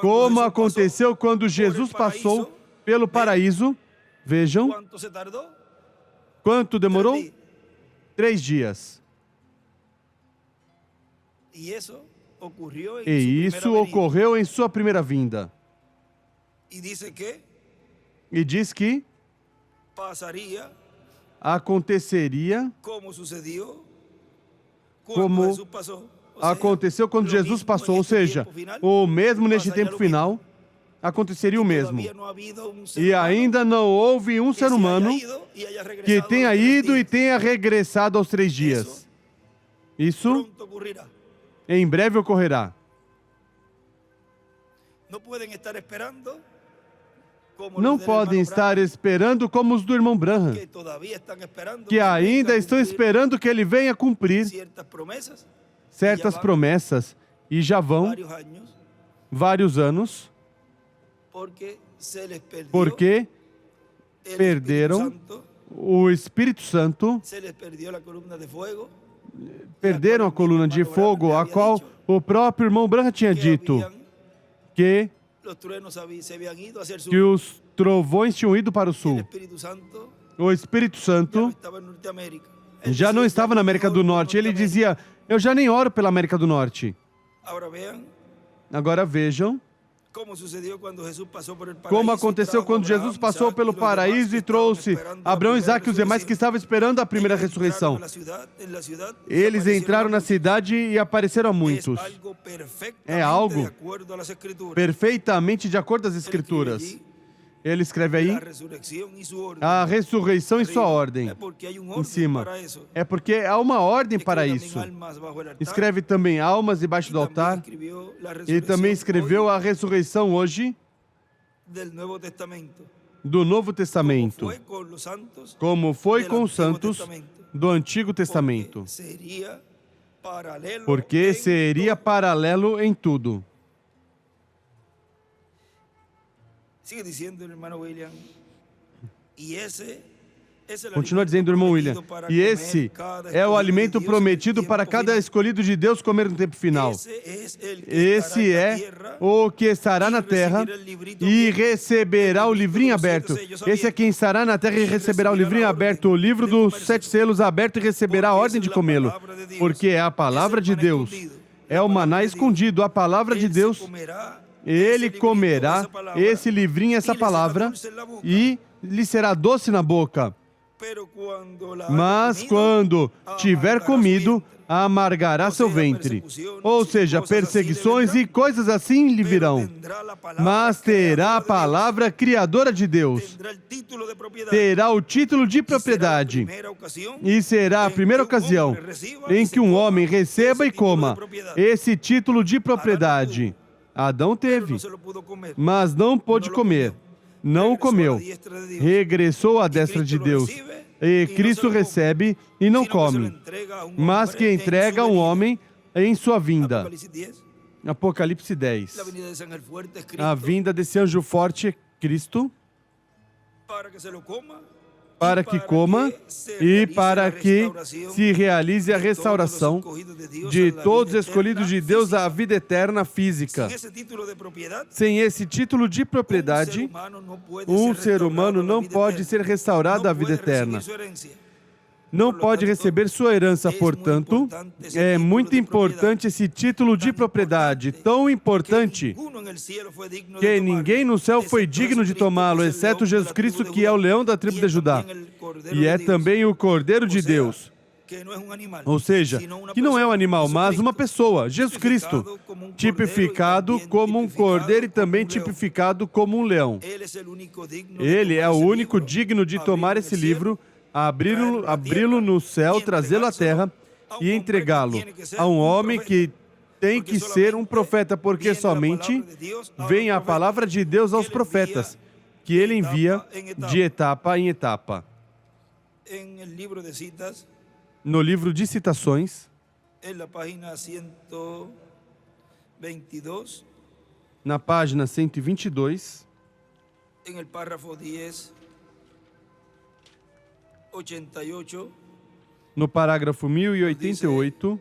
como aconteceu quando Jesus passou pelo paraíso. Vejam ¿Cuánto se tardó? quanto demorou? 3 días. 3 dias. Y eso ocurrió en E su primera isso venida. ocorreu em sua primeira vinda. Y dice que E diz que pasaría aconteceria como sucedió cuando como Jesús pasó. O sea, aconteceu quando lo Jesus mismo passou, en ou este seja, tiempo final, o mesmo neste pasaría tempo lo mismo. final, aconteceria o mesmo. Todavía no ha habido un ser E humano ainda não houve um que ser se humano haya ido y haya regresado que a tenha los 3 ido e días. tenha regressado aos 3 dias. Isso Pronto ocurrirá. em breve ocorrerá. No pueden estar esperando como Não los del podem hermano estar esperando como os do irmão Branham, Branham, que todavía están esperando que él venga ainda a estão cumplir esperando que ele venha cumprir ciertas promesas. certas vão promessas e já vão varios años vários anos, porque se les perdió porque el perderam Espíritu Santo, o Espírito Santo, se les perdió la columna de fuego, perderam a coluna de fogo, a qual o próprio irmão Branham tinha que dito habían- que los truenos se habían ido hacia el sur. que os trovões tinham ido para o El sul. Espíritu Santo O Espírito ya no Santo estaba en Norteamérica. Él já não decía, estava na "Ya no América oro do por Norte. Ele Norteamérica". dizia, eu já nem oro pela América do Norte. Ahora vean Agora vejam como sucedió cuando Jesús pasó por el paraíso como y aconteceu trajo quando a Abraham, Jesus passou Isaac pelo y los demás paraíso que e estaban trouxe esperando la Abraão, primera Isaac e os demais que resurrección. estavam esperando a primeira Ellos ressurreição. en la ciudad y Eles aparecieron entraram a na muchos. cidade e apareceram a Es muitos. algo perfectamente É algo de acuerdo a las Escrituras. Perfeitamente de acordo às Él escribe Escrituras. allí, Ele escreve aí la resurrección y su orden. a ressurreição e sua Arriba. ordem É porque hay un em orden cima. para eso. É porque há uma ordem para Escribe isso. también almas bajo el altar. Escreve também almas debaixo Y do también altar. escribió la E resurrección também escreveu hoy a ressurreição hoje del Nuevo Testamento. do Novo Como Testamento, fue con los santos como foi del com os Antiguo santos Testamento. do Antigo Testamento. Porque sería paralelo Porque en seria todo. paralelo em tudo. Sigue diciendo el hermano William. Y ese es el Continua alimento dizendo o irmão William. prometido para E comer esse cada é o escolhido de alimento Dios en el prometido tiempo para cada final. escolhido de Deus comer no tempo final. Esse es el que Esse estará en la é tierra o que estará na terra e receberá o livrinho aberto. Esse é quem estará na terra e receberá o livrinho aberto, o livro dos 7 selos aberto e receberá a ordem de comê-lo. Porque é a palavra de Deus. É o maná escondido, a palavra de Él se Deus. comerá ele comerá esse livrinho, essa palavra, e lhe será doce na boca. Mas quando tiver comido, amargará seu ventre. Ou seja, perseguições e coisas assim lhe virão. Mas terá a palavra criadora de Deus. Terá o título de propriedade. E será a primeira ocasião em que um homem receba e coma esse título de propriedade. Adão teve, mas não pôde comer. Não o comeu. Regressou à destra de Deus. E Cristo recebe e não come, mas que entrega um homem em sua vinda. Apocalipse 10. A vinda desse anjo forte é Cristo, para que coma e para que se realize a restauração de todos os escolhidos de Deus à vida eterna física. Sem esse título de propriedade, um ser humano não pode ser restaurado à vida eterna. Não pode receber sua herança, portanto, é muito importante esse título de propriedade, tão importante que ninguém no céu foi digno de tomá-lo, exceto Jesus Cristo, que é o leão da tribo de Judá, e é também o Cordeiro de Deus. Ou seja, que não é um animal, mas uma pessoa, Jesus Cristo, tipificado como um cordeiro e também tipificado como um leão. Ele é o único digno de tomar esse livro, abri-lo no céu, trazê-lo à terra e entregá-lo a um homem que tem que ser um profeta, porque somente vem a palavra de Deus aos profetas, que ele envia de etapa em etapa. No livro de Citações, na página 122, no parágrafo 1088,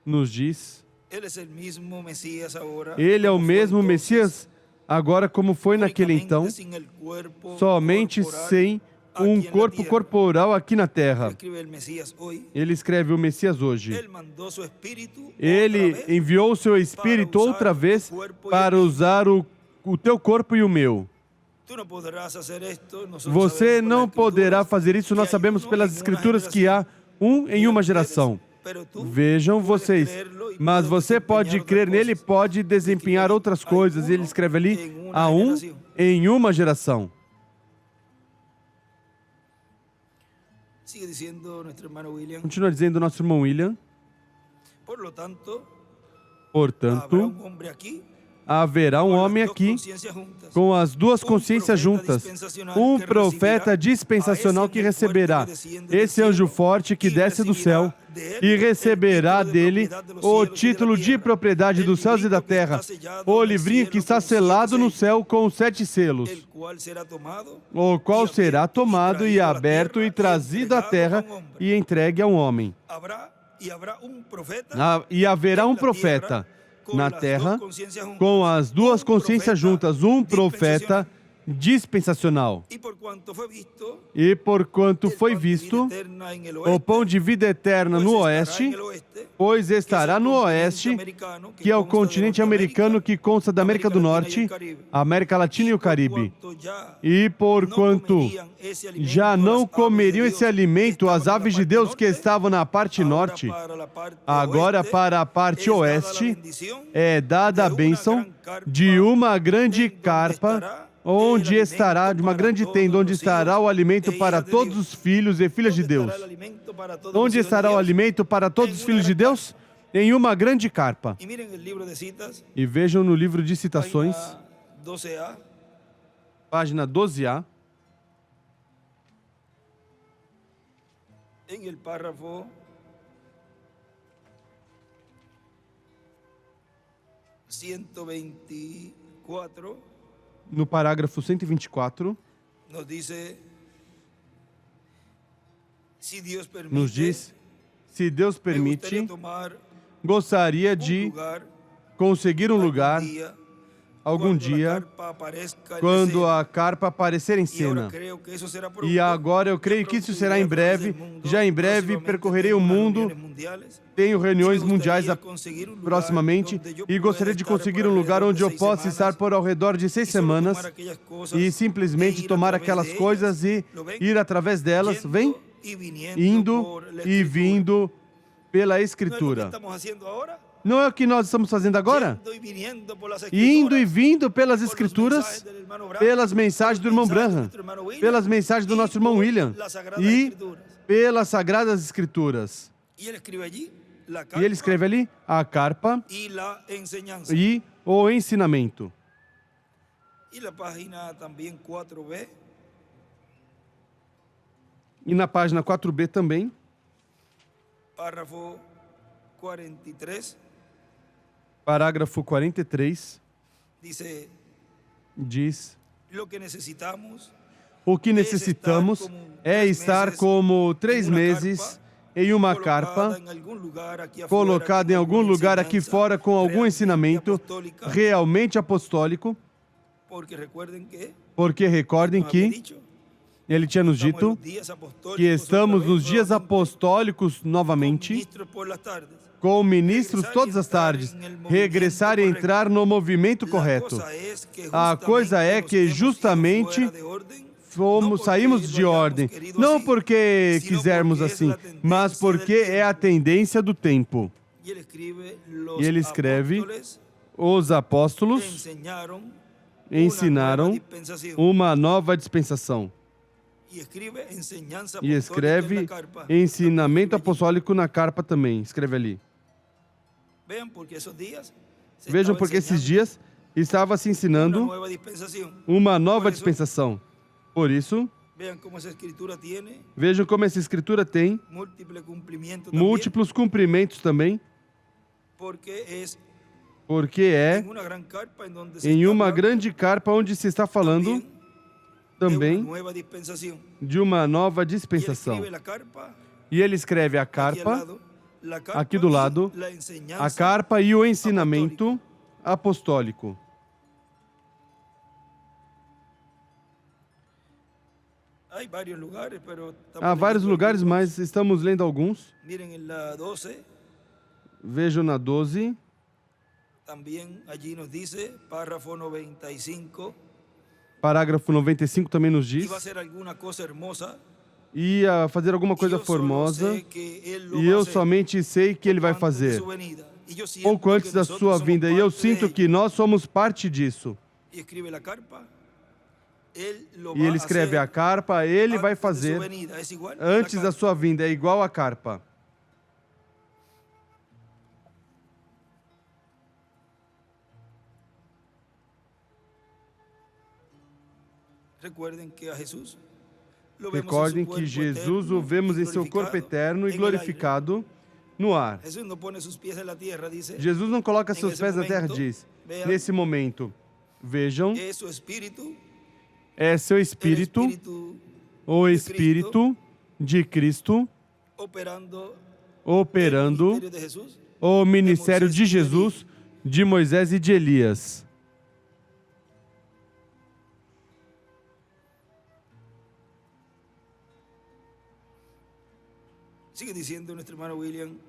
nos diz: ele é o mesmo Messias agora como foi naquele então, somente sem um corpo corporal aqui na terra. Ele escreve o Messias hoje. Ele enviou o seu Espírito outra vez para usar o teu corpo e o meu. Você não poderá fazer isso, nós sabemos pelas Escrituras que há um em uma geração. Vejam vocês, mas você pode crer nele, pode desempenhar outras coisas. Ele escreve ali, há um em uma geração. Continua dizendo nosso irmão William. Portanto, haverá um homem aqui com as duas consciências juntas, um profeta dispensacional que receberá esse anjo forte que desce do céu e receberá dele o título de propriedade dos céus e da terra, o livrinho que está selado no céu com os 7 selos, o qual será tomado e aberto e trazido à terra e entregue a um homem. E haverá um profeta na terra com as duas consciências juntas, um profeta dispensacional. E porquanto foi visto o pão de vida eterna no oeste, pois estará no oeste, que é o continente americano que consta da América do Norte, a América Latina e o Caribe. E porquanto já não comeriam esse alimento as aves de Deus que estavam na parte norte, agora para a parte oeste é dada a bênção de uma grande carpa, onde estará, de uma grande tenda, onde estará o alimento para todos os filhos e filhas de Deus. Onde estará o alimento para todos os filhos de Deus? Em uma grande carpa. E vejam no livro de Citações, página 12a, em el párrafo 124, no parágrafo 124, nos diz, se Deus permite, gostaria de conseguir um lugar algum dia, quando a carpa aparecer em cena. E agora eu creio que isso será em breve. Já em breve percorrerei o mundo. Tenho reuniões mundiais proximamente e gostaria de conseguir um lugar onde eu possa estar por ao redor de 6 semanas e simplesmente tomar aquelas coisas e ir através delas, indo e vindo pela Escritura. Não é o que nós estamos fazendo agora? Indo e vindo pelas Escrituras, pelas mensagens do irmão Branham, pelas mensagens do nosso irmão William e pelas Sagradas Escrituras. E ele escreve ali a carpa e o ensinamento. E na página 4b também, parágrafo 43, diz: o que necessitamos é estar como 3 meses em uma carpa, colocada em algum lugar aqui fora com algum ensinamento realmente apostólico, porque recordem que ele tinha nos dito que estamos nos dias apostólicos novamente, com ministros todas as tardes, regressar e entrar no movimento correto. A coisa é que justamente saímos de ordem, não porque quisermos assim, mas porque é a tendência do tempo. E ele escreve: os apóstolos ensinaram uma nova dispensação. E escreve ensinamento apostólico na carpa também, escreve ali. Vejam porque esses dias estava se ensinando uma nova dispensação. Por isso, vejam como essa Escritura tem múltiplos cumprimentos também, porque é em uma grande carpa onde se está falando também de uma nova dispensação. E ele escreve a carpa, aqui do lado, a carpa e o ensinamento apostólico. Há vários lugares, mas estamos lendo alguns. Vejam na 12. Parágrafo 95 também nos diz: ia fazer alguma coisa formosa, e eu somente sei que ele vai fazer pouco antes da sua vinda, e eu sinto que nós somos parte disso. E ele escreve a carpa, ele vai fazer antes da sua vinda, é igual a carpa. Recordem que Jesus o vemos em seu corpo eterno e glorificado no ar. Jesus não coloca seus pés na terra, diz. Nesse momento, vejam, é seu Espírito, o Espírito de Cristo, operando o ministério de Jesus, de Moisés e de Elias.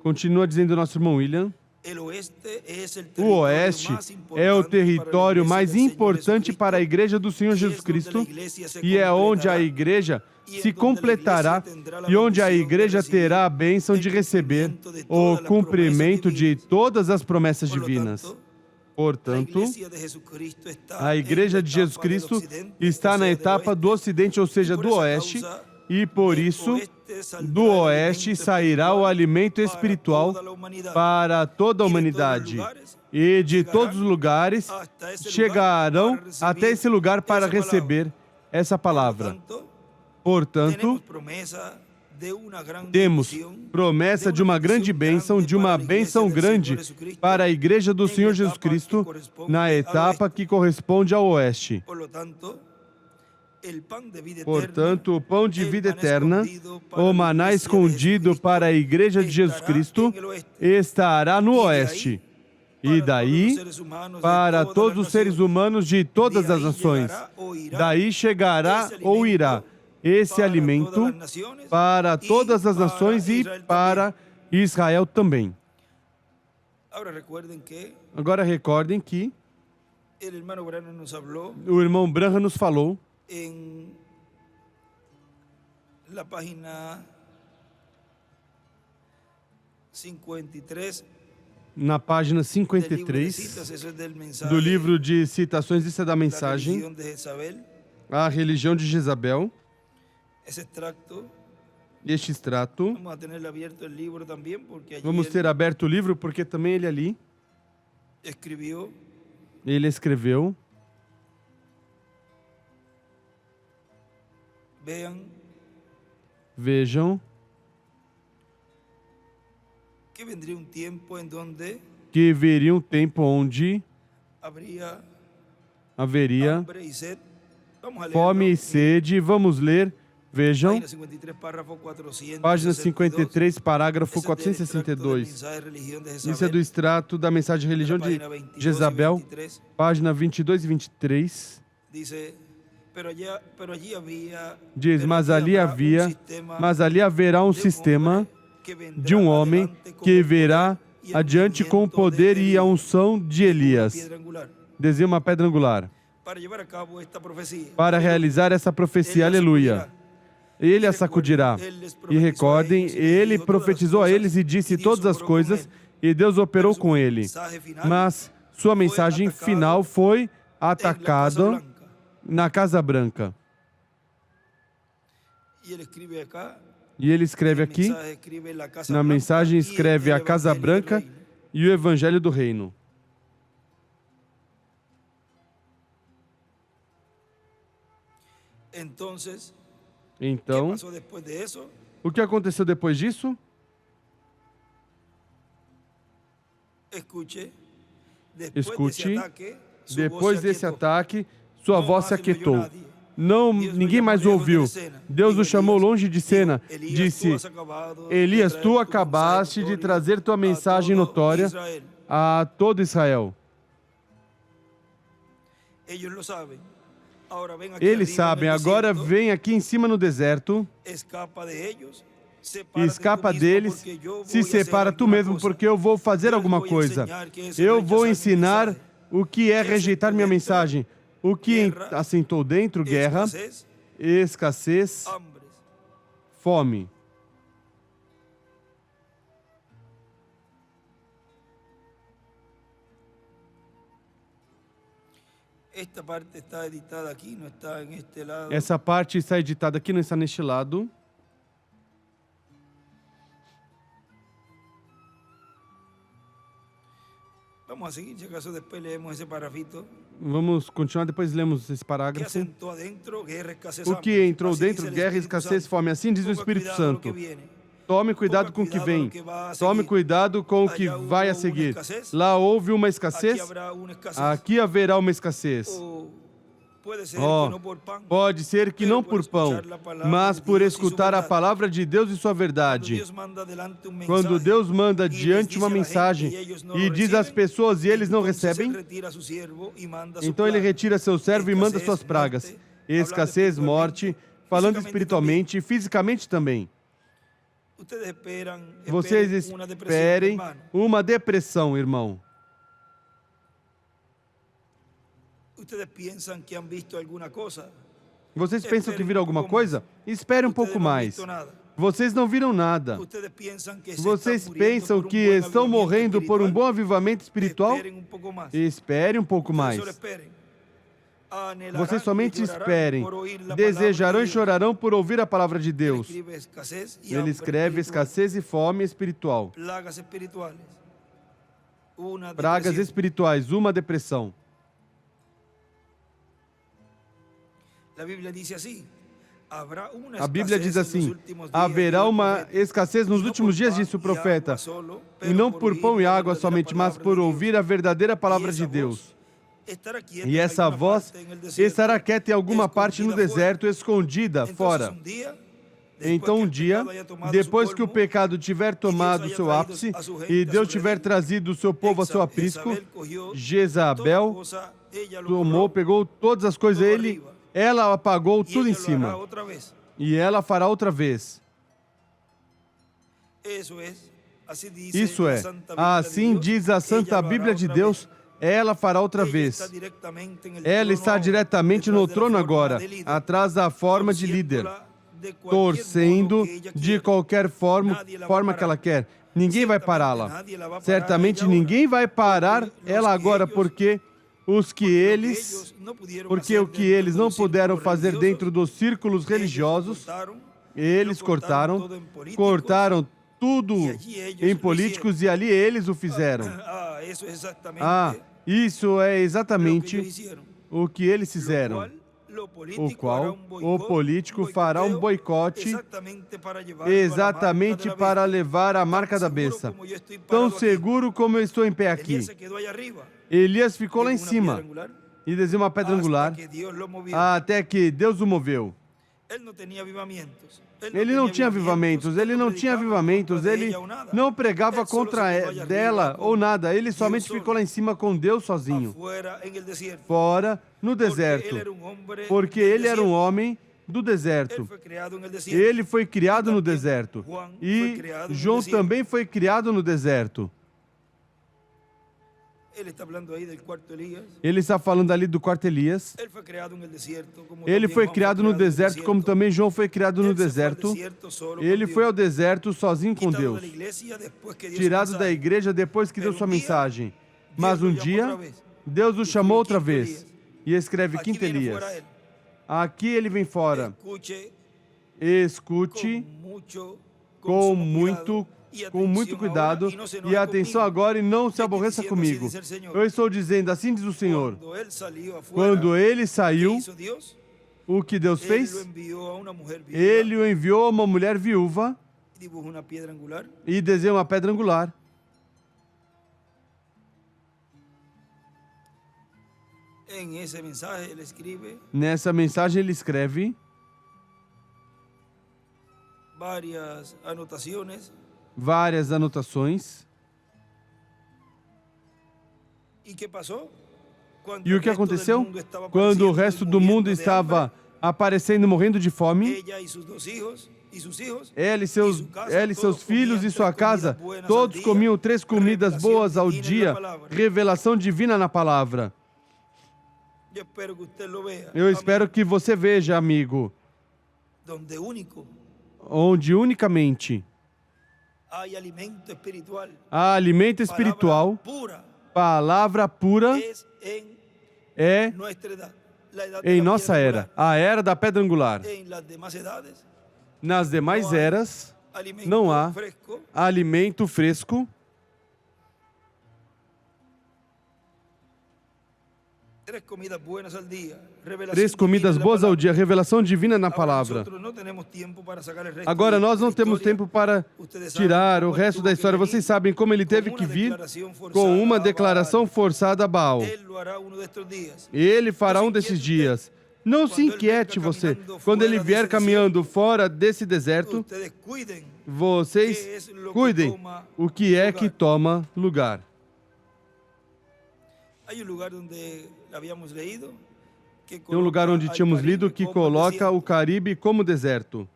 Continua dizendo nosso irmão William: o Oeste é o território mais importante para a Igreja do Senhor Jesus Cristo e é onde a Igreja se completará e onde a Igreja terá a bênção de receber o cumprimento de todas as promessas divinas. Portanto, a Igreja de Jesus Cristo está na etapa do Ocidente, ou seja, do Oeste, e por isso, do Oeste sairá o alimento espiritual para toda a humanidade. E de todos os lugares chegarão até esse lugar para receber essa palavra. Portanto, temos promessa de uma grande bênção, de uma bênção grande para a Igreja do Senhor Jesus Cristo na etapa que corresponde ao Oeste. Portanto, o pão de vida eterna, o maná escondido para a Igreja de Jesus Cristo, estará no Oeste. E daí, para todos os seres humanos de todas as nações. Daí chegará ou irá esse alimento para todas as nações e para Israel também. Agora recordem que o irmão Branham nos falou na página 53, na página 53 do livro de citações, isso é da mensagem, A Religião de Jezabel. Este extrato, vamos ter aberto o livro porque também ele ali, ele escreveu, vejam, que viria um tempo onde haveria fome e sede. Vamos ler, vejam, página 53, parágrafo 462. Isso é do extrato da mensagem Religião de Jezabel, página 22 e 23. Diz, mas ali haverá um sistema de um homem que verá adiante com o poder e a unção de Elias. Desenha uma pedra angular. Para realizar essa profecia, aleluia. Ele a sacudirá. E recordem, ele profetizou a eles e disse todas as coisas, e Deus operou com ele. Mas sua mensagem final foi atacada na Casa Branca. E ele escreve aqui, na mensagem escreve a Casa Branca e o Evangelho do Reino. Então, o que aconteceu depois disso? Escute, depois desse ataque, sua voz se aquietou. Ninguém mais o ouviu. Deus o chamou longe de cena. Disse, Elias, tu acabaste de trazer tua mensagem notória a todo Israel. Eles sabem, agora vem aqui em cima no deserto e escapa deles, se separa tu mesmo, porque eu vou fazer alguma coisa. Eu vou ensinar o que é rejeitar minha mensagem. O que assentou dentro? Guerra, escassez, fome. Essa parte está editada aqui, não está neste lado. Vamos continuar, depois lemos esse parágrafo. O que entrou dentro? Guerra, escassez, fome. Assim diz o Espírito Santo. Tome cuidado com o que vem. Tome cuidado com o que vai a seguir. Lá houve uma escassez, aqui haverá uma escassez. Pode ser que não por pão, mas por escutar a palavra de Deus e sua verdade. Quando Deus manda diante uma mensagem e diz às pessoas e eles não recebem, então ele retira seu servo e manda suas pragas. Escassez, morte, falando espiritualmente e fisicamente também. Vocês esperem uma depressão, irmão. Vocês pensam que viram alguma coisa? Espere um pouco mais. Vocês não viram nada. Vocês pensam que estão morrendo por um bom avivamento espiritual? Espere um pouco mais. Vocês somente esperem. Desejarão e chorarão por ouvir a palavra de Deus. Ele escreve escassez e fome espiritual. Pragas espirituais, uma depressão. A Bíblia diz assim, haverá uma escassez nos últimos dias, disse o profeta, e não por pão e água somente, mas por ouvir a verdadeira palavra de Deus. E essa voz estará quieta em alguma parte no deserto, escondida, fora. Então um dia, depois que o pecado tiver tomado seu ápice e Deus tiver trazido o seu povo a seu aprisco, Jezabel tomou, pegou todas as coisas, ela apagou tudo em cima. E ela fará outra vez. Isso é, assim diz a Santa Bíblia de Deus, ela fará outra vez. Ela está diretamente no trono agora, atrás da forma de líder, torcendo de qualquer forma que ela quer. Ninguém vai pará-la. Certamente ninguém vai parar ela agora, porque o que eles não puderam fazer dentro dos círculos religiosos, eles cortaram tudo em políticos e ali eles o fizeram. Isso é exatamente o que eles fizeram, o qual o político fará um boicote exatamente para levar a marca da besta. Tão seguro como eu estou em pé aqui. Elias ficou lá em cima e desenhou uma pedra angular até que Deus o moveu. Ele não tinha avivamentos, ele não pregava contra dela ou nada, ele somente ficou lá em cima com Deus sozinho, fora, no deserto, porque ele era um homem do deserto. Ele foi criado no deserto e João também foi criado no deserto. Ele está falando ali do quarto Elias. Ele foi criado no deserto, como também João foi criado no deserto. Ele foi ao deserto sozinho com Deus, tirado da igreja depois que deu sua mensagem. Mas um dia, Deus o chamou outra vez. E escreve quinto Elias. Aqui ele vem fora. Escute com muito cuidado e atenção agora e não se aborreça comigo. Eu estou dizendo, assim diz o Senhor, quando ele saiu, o que Deus fez? Ele o enviou a uma mulher viúva e desenhou uma pedra angular. Nessa mensagem ele escreve várias anotações. E o que aconteceu? Quando o resto do mundo estava aparecendo, morrendo de fome, ela e seus filhos e sua casa, todos comiam 3 comidas boas ao dia, revelação divina na palavra. Eu espero que você veja, amigo, onde unicamente há alimento espiritual, palavra pura, é em nossa era, a era da pedra angular. Nas demais eras, não há alimento fresco. 3 comidas boas ao dia, revelação divina na palavra. Agora, nós não temos tempo para tirar o resto da história. Vocês sabem como ele teve que vir com uma declaração forçada a Baal. Ele fará um desses dias. Não se inquiete você. Quando ele vier caminhando fora desse deserto, vocês cuidem o que é que toma lugar. Tem um lugar onde tínhamos lido que coloca o Caribe como deserto.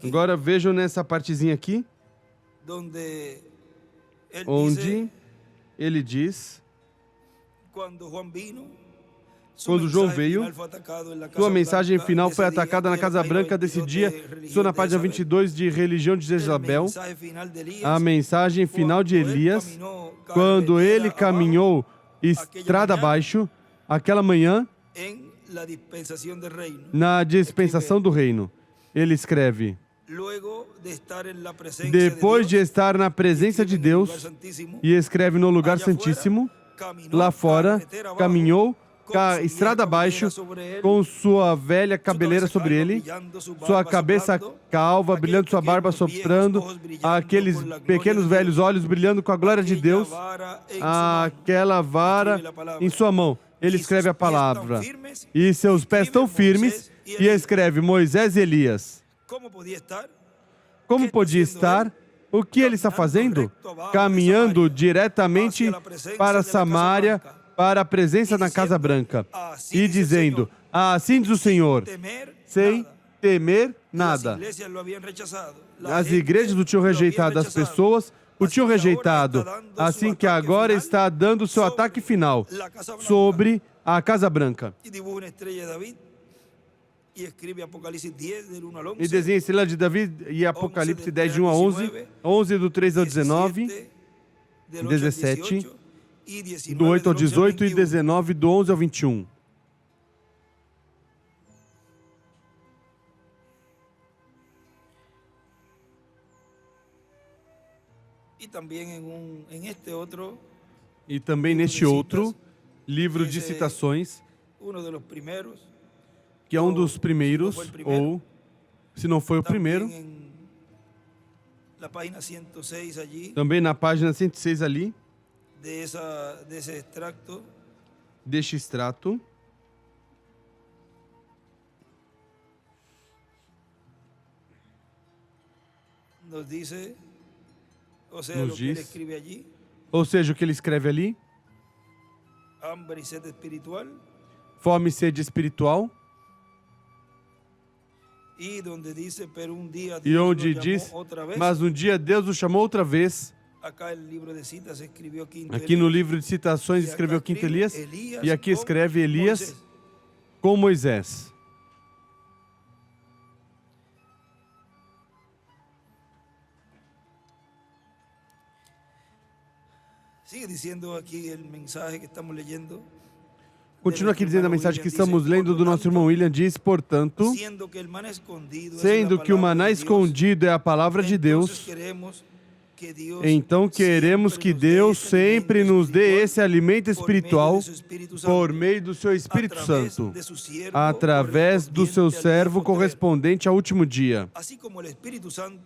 Agora vejam nessa partezinha aqui, onde ele diz, quando João veio, sua mensagem final foi atacada na Casa Branca desse dia. Estou na página 22 de Religião de Jezabel. A mensagem final de Elias, quando ele caminhou estrada abaixo, aquela manhã, na dispensação do reino. Ele escreve, depois de estar na presença de Deus, e escreve no lugar santíssimo, lá fora, caminhou estrada abaixo, com sua velha cabeleira sobre ele, sua cabeça calva, brilhando, sua barba soprando, aqueles pequenos velhos olhos brilhando com a glória de Deus, aquela vara em sua mão. ele escreve a palavra. E seus pés tão firmes, e escreve Moisés e Elias. Como podia estar? O que ele está fazendo? Caminhando diretamente para Samaria, para a presença na Casa Branca. E dizendo, assim diz o Senhor, sem temer nada. As igrejas o tinham rejeitado, as pessoas o tinham rejeitado, assim que agora está dando o seu ataque final sobre a Casa Branca. E desenha a estrela de Davi e Apocalipse 10, de 1 a 11, 11 do 3 ao 19, 17, do 8 ao 18 e 19 do 11 ao 21. E também neste outro livro de citações, que é um dos primeiros, ou se não foi o primeiro, também na página 106 ali, deste extrato, nos diz, ou seja, o que ele escreve ali, fome e sede espiritual, e onde diz, mas um dia Deus o chamou outra vez. Aqui no livro de citações escreveu quinto Elias, e aqui escreve Elias com Moisés. Continua aqui dizendo a mensagem que estamos lendo do nosso irmão William, diz, portanto, sendo que o maná escondido é a palavra de Deus, então queremos que Deus sempre nos dê esse alimento espiritual por meio do seu Espírito Santo, através do seu servo correspondente ao último dia.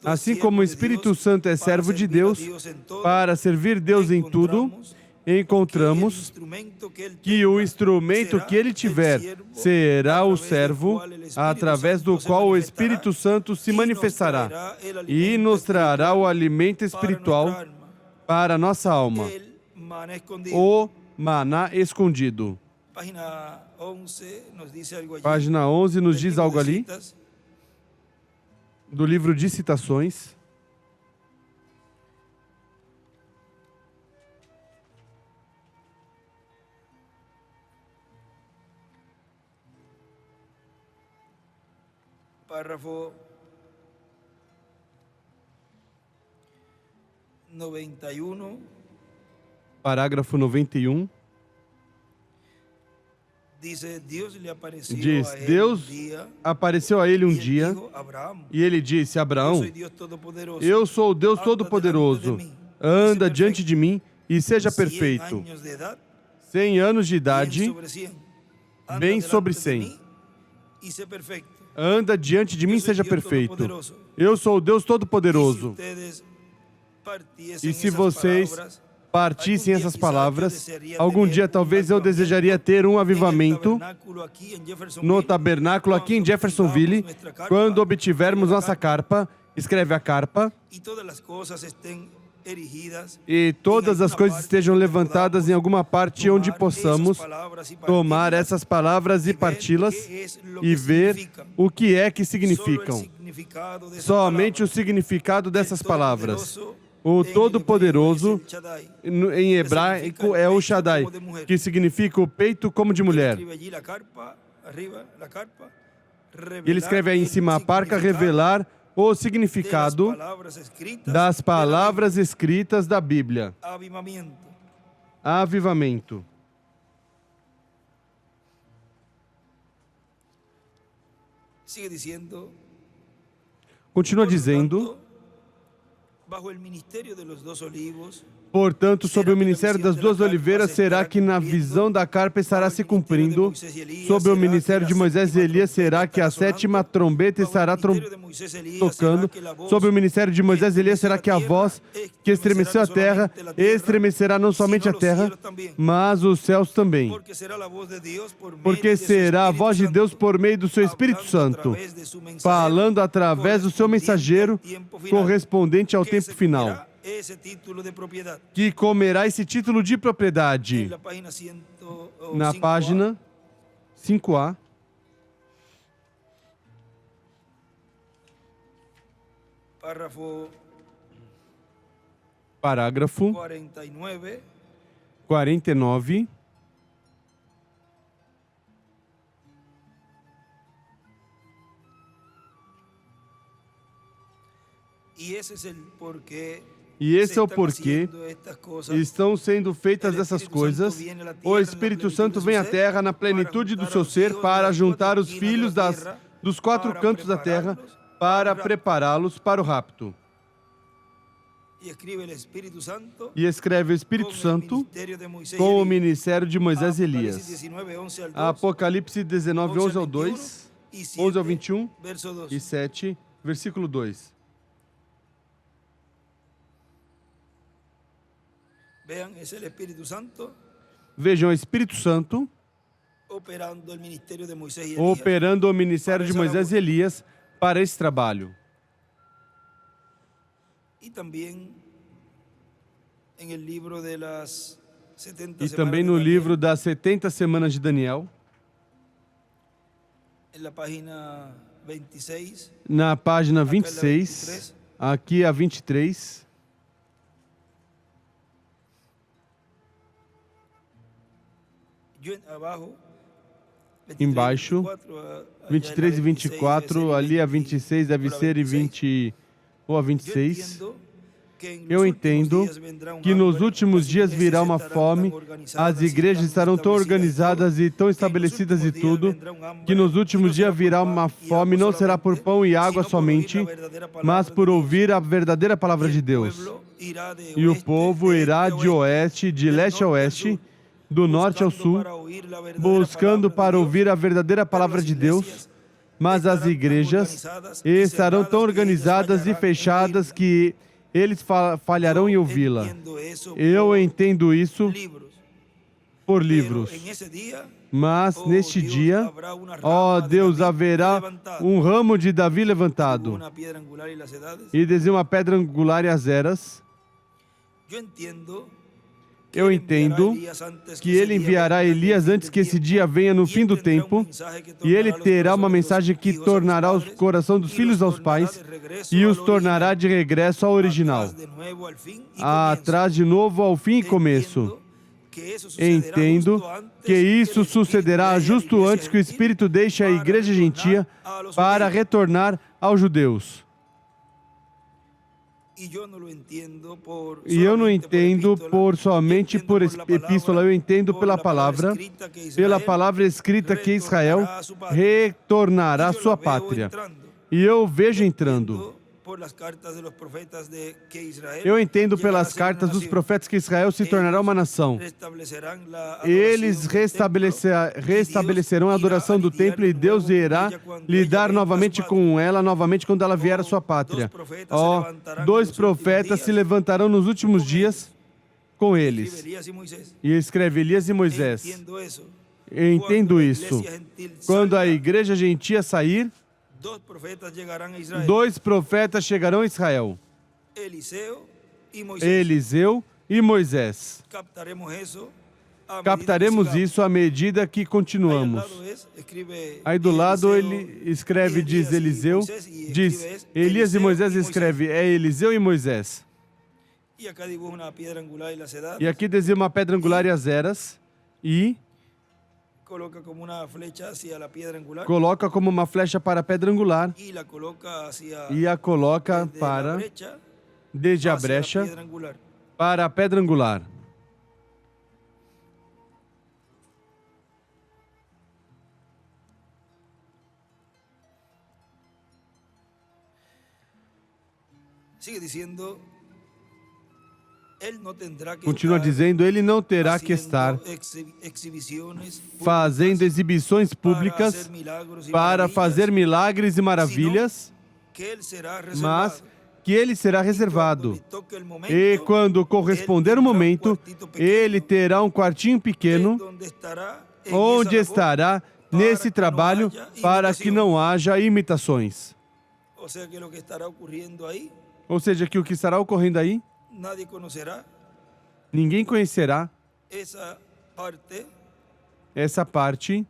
Assim como o Espírito Santo é servo de Deus para servir Deus em tudo, encontramos que o instrumento que ele tiver será o servo, através do qual o Espírito Santo se manifestará e nos trará o alimento espiritual para a nossa alma, o maná escondido. Página 11 nos diz algo ali, do livro de citações. Párrafo 91. Parágrafo 91. Diz, Deus apareceu a ele um dia e ele disse, Abraão, eu sou o Deus Todo-Poderoso, anda diante de mim e seja perfeito. 100 anos de idade, bem sobre 100. Anda diante de mim e seja perfeito. Eu sou o Deus Todo-Poderoso. E se vocês partissem essas palavras, algum dia talvez eu desejaria ter um avivamento no tabernáculo aqui em Jeffersonville, quando obtivermos nossa carpa, escreve a carpa, e todas as coisas estejam levantadas em alguma parte onde possamos tomar essas palavras e parti-las e ver o que é que significam. Somente o significado dessas palavras. O Todo-Poderoso, em hebraico, é o Shaddai, que significa o peito como de mulher. Ele escreve aí em cima, a parca revelar o significado das palavras escritas da Bíblia. Avivamento. Continua dizendo, Portanto, sob o ministério das duas oliveiras, será que na visão da carpa estará se cumprindo? Sob o ministério de Moisés e Elias, será que a sétima trombeta estará tocando? Sob o ministério de Moisés e Elias, será que a voz que estremeceu a terra estremecerá não somente a terra, mas os céus também? Porque será a voz de Deus por meio do seu Espírito Santo, falando através do seu mensageiro correspondente ao tempo final, que comerá esse título de propriedade. Na página 5A, parágrafo 49. E esse é o porquê estão sendo feitas essas coisas. O Espírito Santo vem à terra na plenitude do seu ser para juntar os filhos dos quatro cantos da terra para prepará-los para o rapto. E escreve o Espírito Santo com o ministério de Moisés e Elias. Apocalipse 19, 11 ao 2, 11 ao 21 e 7, versículo 2. Vejam, o Espírito Santo operando o ministério de Moisés e Elias para esse trabalho. E também no livro das 70 semanas de Daniel, na página 26, aqui a 23, embaixo, 23 e 24, ali a 26 deve ser e 20 ou a 26. Eu entendo que nos últimos dias virá uma fome, as igrejas estarão tão organizadas e tão estabelecidas e tudo, que nos últimos dias virá uma fome, não será por pão e água somente, mas por ouvir a verdadeira palavra de Deus. E o povo irá de oeste, de leste a oeste, do norte ao sul, buscando para ouvir a verdadeira palavra de Deus, mas as igrejas estarão tão organizadas e fechadas que eles falharão em ouvi-la. Eu entendo isso por livros. Mas neste dia, ó Deus, haverá um ramo de Davi levantado, e desenha uma pedra angular e as eras. Eu entendo que ele enviará Elias antes que esse dia venha no fim do tempo, e ele terá uma mensagem que tornará o coração dos filhos aos pais e os tornará de regresso ao original, atrás de novo ao fim e começo. Entendo que isso sucederá justo antes que o Espírito deixe a igreja gentia para retornar aos judeus. E eu não entendo somente por epístola, eu entendo pela palavra escrita que Israel retornará à sua pátria. E eu vejo entrando. Eu entendo pelas cartas dos profetas que Israel se tornará uma nação. Eles restabelecerão a adoração do templo e Deus irá lidar novamente com ela, novamente quando ela vier à sua pátria. Dois profetas se levantarão nos últimos dias com eles. E escreve Elias e Moisés. Eu entendo isso. Quando a igreja gentia sair, dois profetas chegarão a Israel, Eliseu e Moisés. Captaremos isso à medida que continuamos. Aí do lado ele escreve, diz Eliseu, diz Elias e Moisés, escreve, é Eliseu e Moisés. E aqui desenha uma pedra angular e as eras, e coloca como uma flecha para a pedra angular e a coloca para, desde a brecha, para a pedra angular. Continua dizendo, ele não terá que estar fazendo exibições públicas para fazer milagres e maravilhas, mas que ele será reservado. E quando corresponder o momento, ele terá um quartinho pequeno, onde estará nesse trabalho para que não haja imitações. Ou seja, que o que estará ocorrendo aí, ninguém conhecerá essa parte.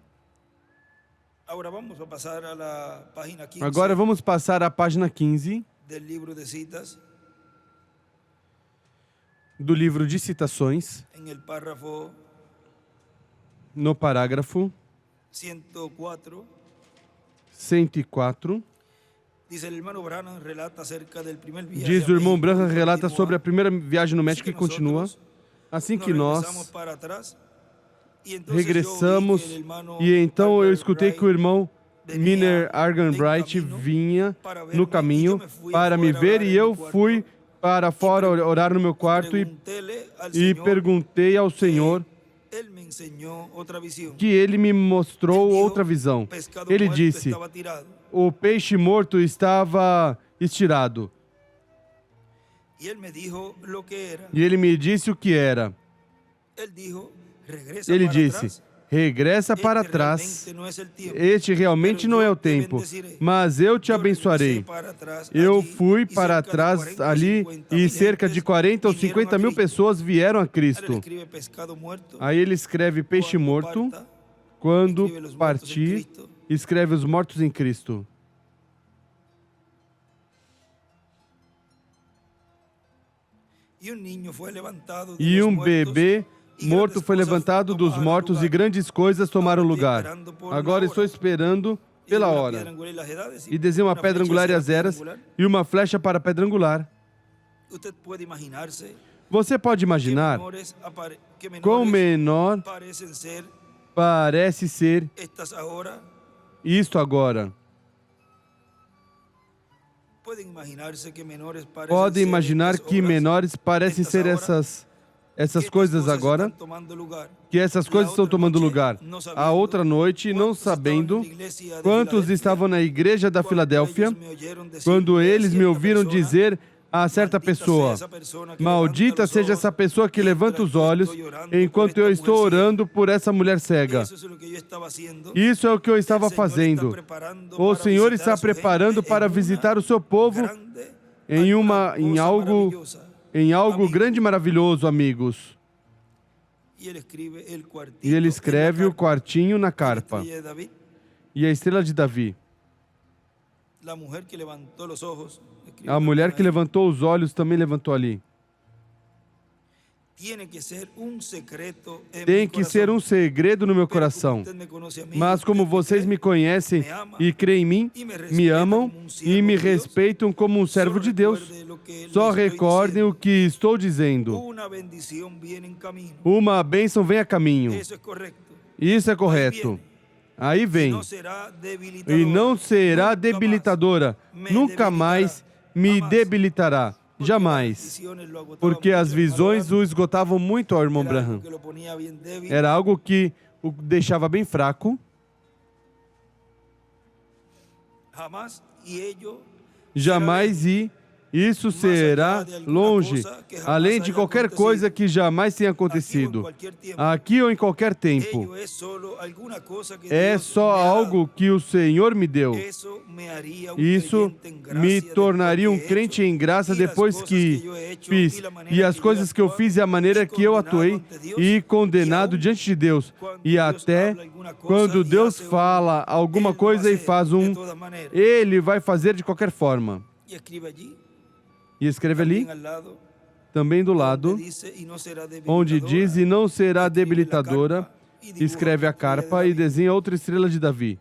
Agora vamos passar à página 15 do livro de citações, no parágrafo 104. Diz o irmão Branham, relata sobre a primeira viagem no México e continua. Assim que nós regressamos, e então eu escutei que o irmão Miner Arganbright vinha no caminho para me ver, e eu fui para fora orar no meu quarto e perguntei ao Senhor que ele me mostrou outra visão. Ele disse, o peixe morto estava estirado. E ele me disse o que era. Ele disse, regressa para trás. Este realmente não é o tempo, mas eu te abençoarei. Eu fui para trás ali e cerca de 40 ou 50 mil pessoas vieram a Cristo. Aí ele escreve peixe morto, quando partir, escreve os mortos em Cristo. E um bebê morto foi levantado dos mortos e grandes coisas tomaram lugar. Agora estou esperando pela hora. E desenha uma pedra angular e as eras e uma flecha para a pedra angular. Você pode imaginar quão menor parece ser isto agora. Podem imaginar que menores parecem ser essas coisas agora, que essas coisas estão tomando lugar. A outra noite, não sabendo quantos estavam na igreja da Filadélfia, quando eles me ouviram dizer a certa pessoa, maldita seja essa pessoa que levanta os olhos enquanto eu estou orando por essa mulher cega. Isso é o que eu estava fazendo. O Senhor está preparando para visitar o seu povo em algo grande e maravilhoso, amigos. E ele escreve o quartinho na carpa. E a estrela de Davi. A mulher que levantou os olhos também levantou ali. Tem que ser um segredo no meu coração. Mas como vocês me conhecem e creem em mim, me amam e me respeitam como um servo de Deus, só recordem o que estou dizendo. Uma bênção vem a caminho. Isso é correto. Aí vem. E não será debilitadora. Nunca mais me debilitará. Jamais. Porque as visões o esgotavam muito ao irmão Branham. Era algo que o deixava bem fraco. Jamais, e isso será longe, além de qualquer coisa que jamais tenha acontecido, aqui ou em qualquer tempo. É só algo que o Senhor me deu. Isso me tornaria um crente em graça depois que fiz. E as coisas que eu fiz e a maneira que eu atuei e condenado diante de Deus. E até quando Deus fala alguma coisa e faz Ele vai fazer de qualquer forma. E escreve ali, também do lado, onde diz, e não será debilitadora, escreve a carpa e desenha outra estrela de Davi.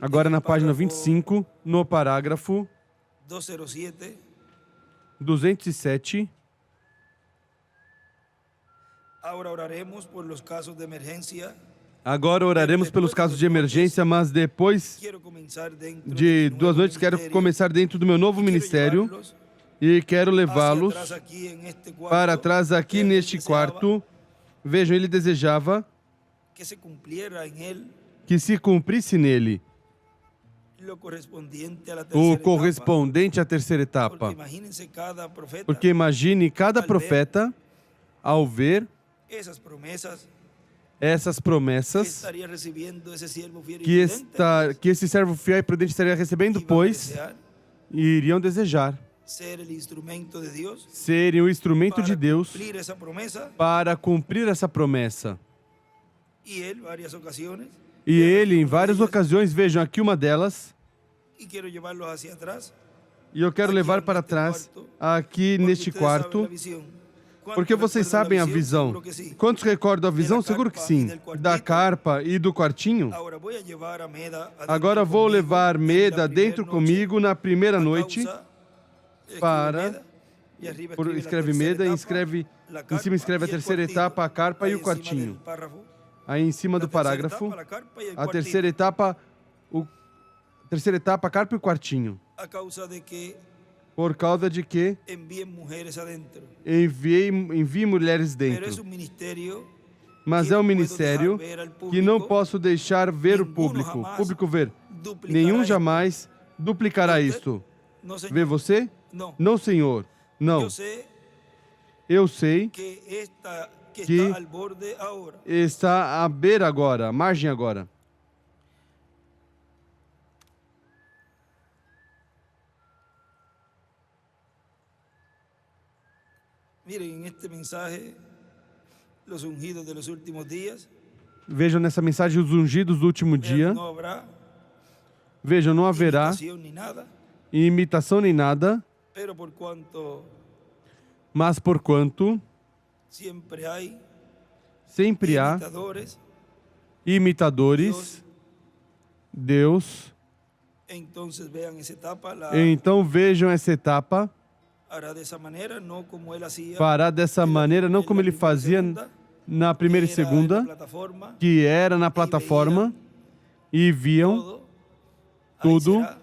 Agora na página 25, no parágrafo 207. Agora oraremos pelos casos de emergência, mas depois quiero comenzar dentro de mi 2 nuevo noites quero ministerio começar dentro do meu novo y quiero ministério llevarlos e quero hacia levá-los atrás aquí en este para cuarto, trás aqui que él neste deseaba quarto. Vejam, ele desejava que se cumpliera en él que se cumprisse nele lo correspondiente a la o tercera etapa. correspondente à terceira Porque etapa. imagínense cada profeta Porque imagine cada Al ver profeta, ao ver esas promesas essas que promessas estaría recibiendo esse siervo fiel y que esse servo fiel e prudente estaria recebendo, iba a pois desear iriam desejar ser el instrumento de Dios serem o instrumento de para Deus cumplir esa promesa. para cumprir essa promessa. Y él, varias ocasiones, E ele, em una de várias ellas, ocasiões, vejam aqui uma delas, y quiero llevarlos hacia atrás, e eu quero aqui levar neste para trás, quarto, aqui porque neste ustedes sabem quarto, a visão. Quantos porque vocês recuerdan sabem a visão? visão. Seguro que sim. Quantos recordam a visão? Da Seguro que carpa sim. e del quartito. Da carpa e do quartinho. Agora vou levar a Meda adentro Agora vou comigo levar en la Meda primeira dentro noite, comigo na primeira a noite. causa, escreve para- Meda, e arriba Escreve escreve la Meda e terceira escreve etapa, la em cima escreve a carpa y el terceira cuartito. etapa, a carpa Aí e em o cima quartinho. del párrafo, Aí em cima la do terceira parágrafo, etapa, la carpa y el a cuartito. terceira etapa, a terceira etapa, a carpa e o quartinho. A causa de que Por causa de que envíen mujeres adentro. envie mulheres Pero dentro. es un ministerio Mas que é um no puedo ministério dejar ver al que não público, posso deixar ver o ninguno público. jamás Público ver. duplicará Nenhum esto. jamais duplicará Usted? isto. No, señor. Vê você? No. Não, Senhor. Não. Yo sé Eu sei que que que está al borde ahora. está à beira agora, à margem agora. Miren, en este mensaje, los ungidos de los últimos días, Vejam nessa mensagem os ungidos do último dia. no habrá Vejam, não haverá imitación ni nada, imitação nem nada, pero por cuanto mas porquanto siempre hay sempre há imitadores, imitadores, Deus. entonces vean esa etapa, Então vejam essa etapa, hará de esa manera, no como él hacía fará dessa maneira, não como ele fazia na primeira e que era en la segunda, plataforma, que era na plataforma, e viam todo, ahí tudo, será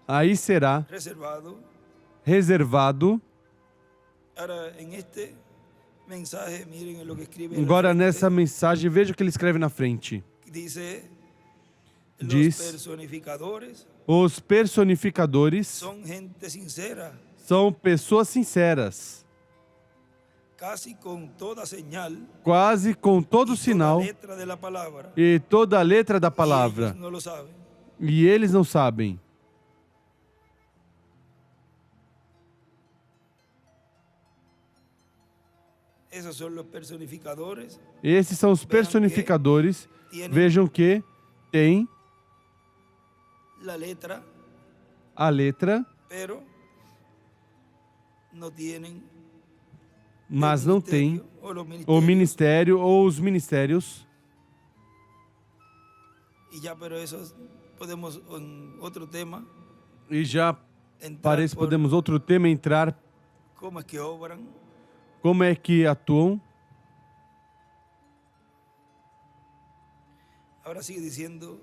aí será reservado. reservado. Ahora, en este mensaje, miren lo que escribe en la Agora frente. nessa mensagem, veja o que ele escreve na frente. Dice, los Diz, personificadores os personificadores son gente sincera, são pessoas sinceras, casi con toda señal quase com todo y sinal toda letra de la palabra. e toda a letra da Y palavra. ellos no lo saben. E eles não sabem. Esos son los personificadores. Esses são os personificadores. Vejam que tem La letra, a letra, pero no tienen mas el não ministerio tem o los o ministerios. ministério ou os ministérios. Y ya, pero eso podemos en otro tema E já entrar parece por podemos outro tema entrar, cómo es que obran. como é que atuam. Ahora sigue diciendo.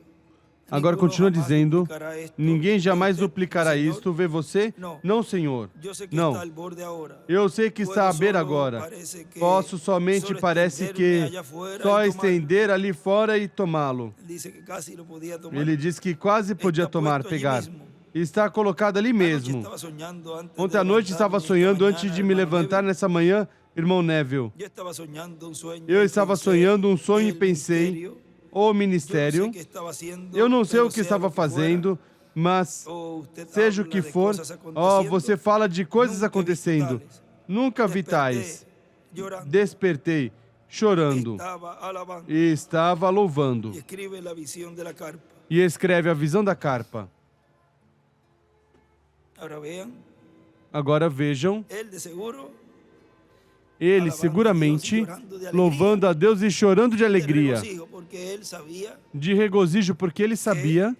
Agora "Ninguno continua jamás dizendo, duplicará esto". ninguém jamais Usted, duplicará Señor, isto. Vê você? Não. Não, Senhor. yo sé que Não. está al borde ahora. Eu sei que está à Puedo beira solo, agora. parece que Posso somente, solo parece extenderme que allá afuera só y tomar. estender ali fora e tomá-lo. Dice que casi lo podía tomar. Ele diz que quase podia Está tomar, puesto allí pegar. mesmo. Está colocado ali Anoche mesmo. estaba soñando antes Ontem de à noite levantarme estava esta sonhando mañana, antes de me hermano levantar Neville. nessa manhã, irmão Neville. Yo estaba soñando un sueño Eu y estava pensé, sonhando um sonho e el pensei, ministerio, o yo no ministério, sé qué estaba haciendo, eu não sei pero o que sea estava lo que fuera, fazendo, mas o usted seja o habla que de for, cosas ó, aconteciendo, você fala de coisas nunca he visto acontecendo. tales. Nunca vi Desperté tais. llorando, Despertei, chorando, estaba alabando, e estava louvando. y escribe la visión de la carpa. E escreve a visão da carpa. Ahora vean, Agora vejam, él de seguro ele alabando a Dios y seguramente llorando de alegría, louvando a Deus e chorando de de alegria, regocijo, porque él sabía de regozijo, porque ele sabia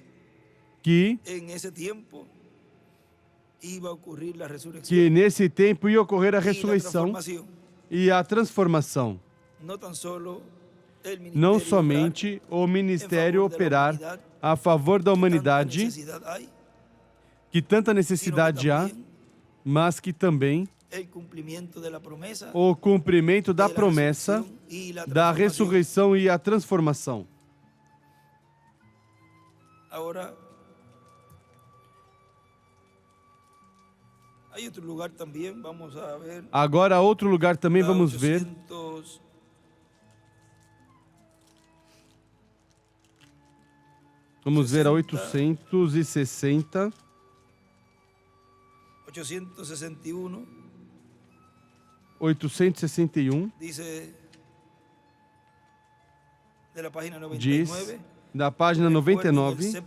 que en ese tiempo iba a ocurrir la resurrección que nesse tempo ia ocorrer a y la ressurreição transformación. e a transformação. No tan solo não somente o ministério operar a favor da humanidade, que tanta necessidade há, mas que também o cumprimento da promessa da ressurreição e a transformação. Agora, outro lugar também vamos ver. Vamos ver a 860. 861 diz, da página 99,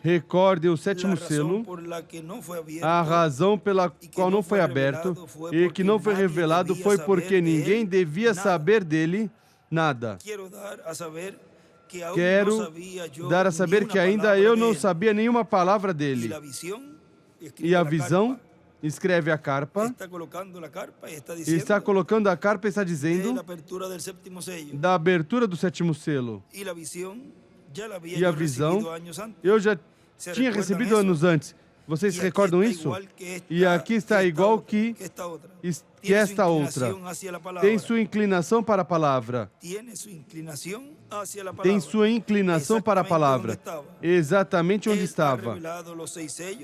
recorde o sétimo selo, a razão pela qual não foi aberto e que não foi revelado foi porque ninguém devia saber dele nada. Quero dar a saber que ainda eu não sabia nenhuma palavra dele. E a visão, escreve a carpa, está colocando a carpa e está dizendo da abertura do sétimo selo. E a visão, eu já tinha recebido anos antes. Vocês se recordam isso? E aqui está igual que esta outra. Tem sua inclinação para a palavra. Tem sua inclinação para a palavra. Exatamente onde estava.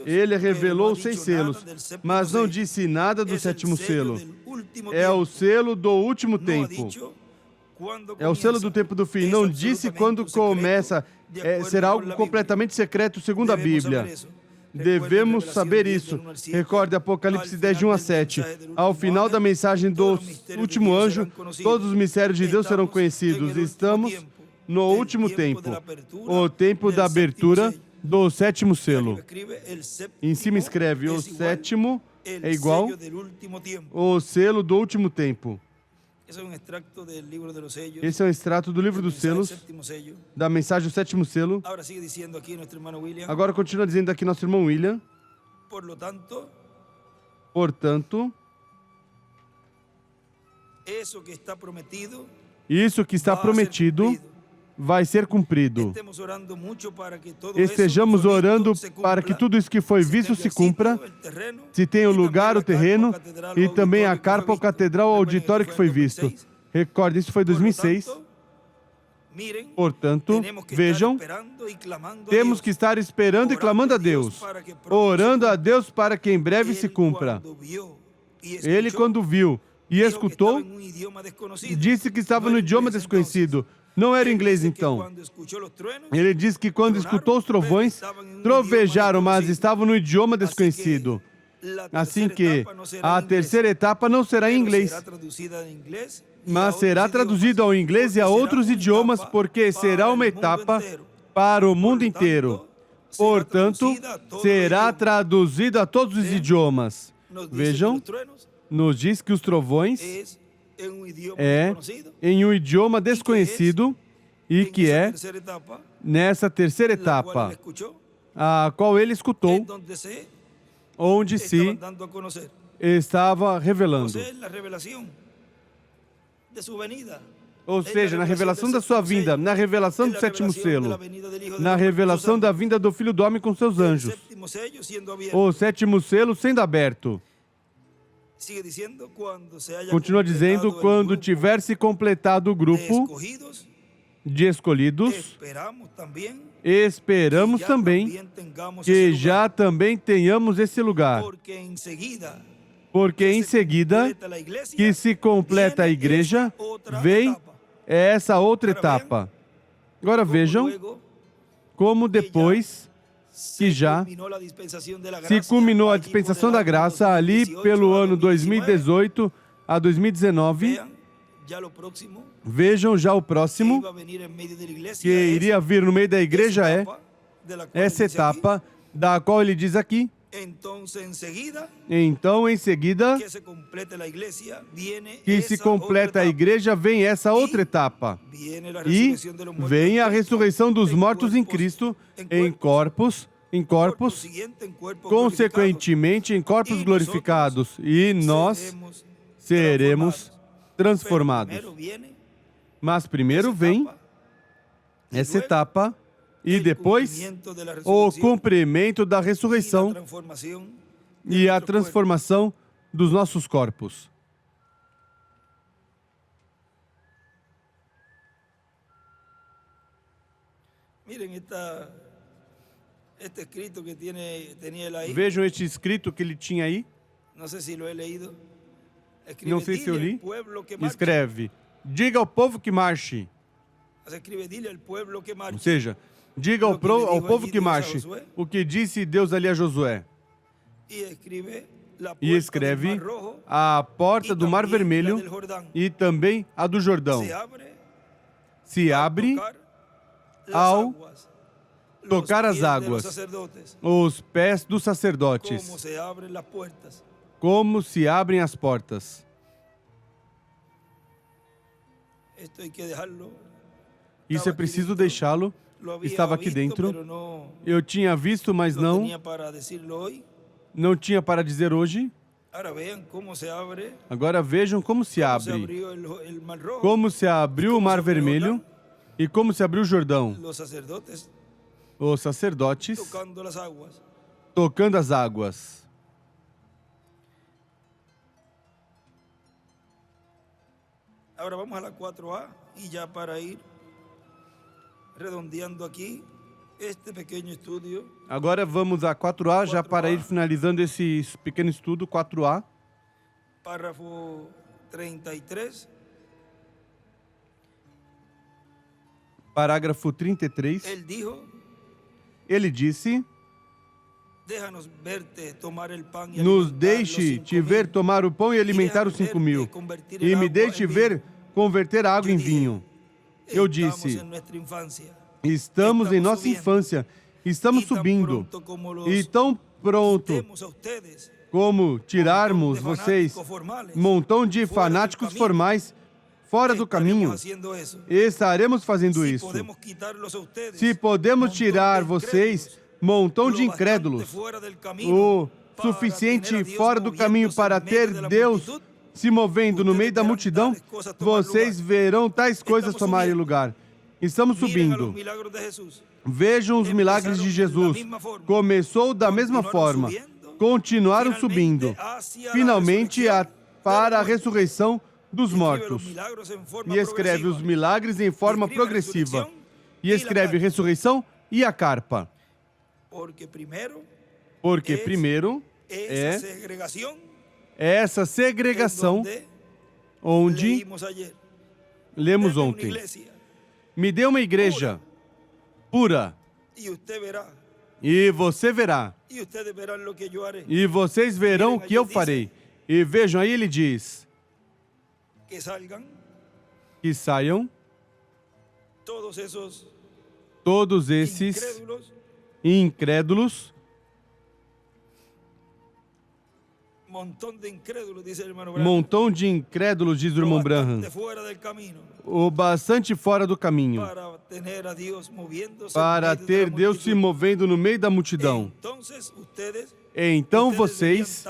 Ele revelou os 6 selos, mas não disse nada do sétimo selo. É o selo do último tempo. É o selo do tempo do fim. Não disse quando começa. Será algo completamente secreto segundo a Bíblia. Devemos saber isso. Recorde Apocalipse 10, de 1 a 7. Ao final da mensagem do último anjo, todos os mistérios de Deus serão conhecidos. Estamos no último tempo, o tempo da abertura do sétimo selo. Em cima escreve, o sétimo é igual o selo do último tempo. Esse é um extrato do livro dos selos, da mensagem do sétimo selo. Agora continua dizendo aqui nosso irmão William. Portanto, isso que está prometido vai ser cumprido. Estejamos orando para que tudo isso que foi visto se cumpra, se tem o lugar, o terreno, e também a carpa, o catedral, o auditório que foi visto. Recorde, isso foi 2006. Portanto, vejam, temos que estar esperando e clamando a Deus, orando a Deus para que em breve se cumpra. Ele, quando viu e escutou, disse que estava no idioma desconhecido. Não era inglês, então. Ele diz que quando escutou os trovões, trovejaram, mas estavam no idioma desconhecido. Assim que a terceira etapa não será em inglês, mas será traduzida ao inglês e a outros idiomas, porque será uma etapa para o mundo inteiro. Portanto, será traduzida a todos os idiomas. Vejam, nos diz que os trovões é em um idioma desconhecido e que é nessa terceira etapa, a qual ele escutou, onde se estava revelando. Ou seja, na revelação da sua vinda, na revelação do sétimo selo, na revelação da vinda do Filho do Homem com seus anjos, o sétimo selo sendo aberto. Continua dizendo, quando tiver se completado o grupo de escolhidos, esperamos também que já também tenhamos esse lugar. Porque em seguida que se completa a igreja, vem essa outra etapa. Agora vejam como depois que já se culminou a dispensação da graça ali pelo ano 2018 a 2019, vejam já o próximo que iria vir no meio da igreja é essa etapa da qual ele diz aqui. Então, em seguida, que se completa a igreja, vem essa outra etapa. E vem a ressurreição dos mortos em Cristo, em corpos, consequentemente em corpos glorificados. E nós seremos transformados. Mas primeiro vem essa etapa e depois o cumprimento da ressurreição e a transformação dos nossos corpos. Vejam este escrito que ele tinha aí. Não sei se eu li. Escreve: diga ao povo que marche. Ou seja, diga ao povo que marche o que disse Deus ali a Josué. E escreve a porta do Mar Vermelho e também a do Jordão. Se abre ao tocar as águas, os pés dos sacerdotes, como se abrem as portas. Isso é preciso deixá-lo. Estava aqui dentro. Eu tinha visto, mas não tinha para dizer hoje. Agora vejam como se abre. Como se abriu o Mar Vermelho e como se abriu o Jordão. Os sacerdotes tocando as águas. Agora vamos à 4A e já para ir redondeando aqui este pequeno estudo. Agora vamos à 4A já para ir finalizando esse pequeno estudo 4A. Parágrafo 33. Parágrafo 33. Ele disse: nos deixe te ver tomar o pão e alimentar os 5.000, e me deixe ver converter a água em vinho. Eu disse: estamos em nossa infância, estamos subindo, e tão pronto como tirarmos vocês, montão de fanáticos formais, fora do caminho, estaremos fazendo isso. Se podemos tirar vocês, montão de incrédulos, o suficiente fora do caminho para ter Deus se movendo no meio da multidão, vocês verão tais coisas tomarem lugar. Estamos subindo. Vejam os milagres de Jesus. Começou da mesma forma, continuaram subindo, finalmente para a ressurreição dos mortos. E escreve os milagres em forma progressiva. E escreve ressurreição e a carpa. Porque primeiro é essa segregação onde lemos ontem. Me dê uma igreja pura e você verá. E vocês verão o que eu farei. E vejam, aí ele diz que saiam todos esses incrédulos, montão de incrédulos, diz o irmão Branham, o bastante fora do caminho, para ter Deus se movendo no meio da multidão. Então vocês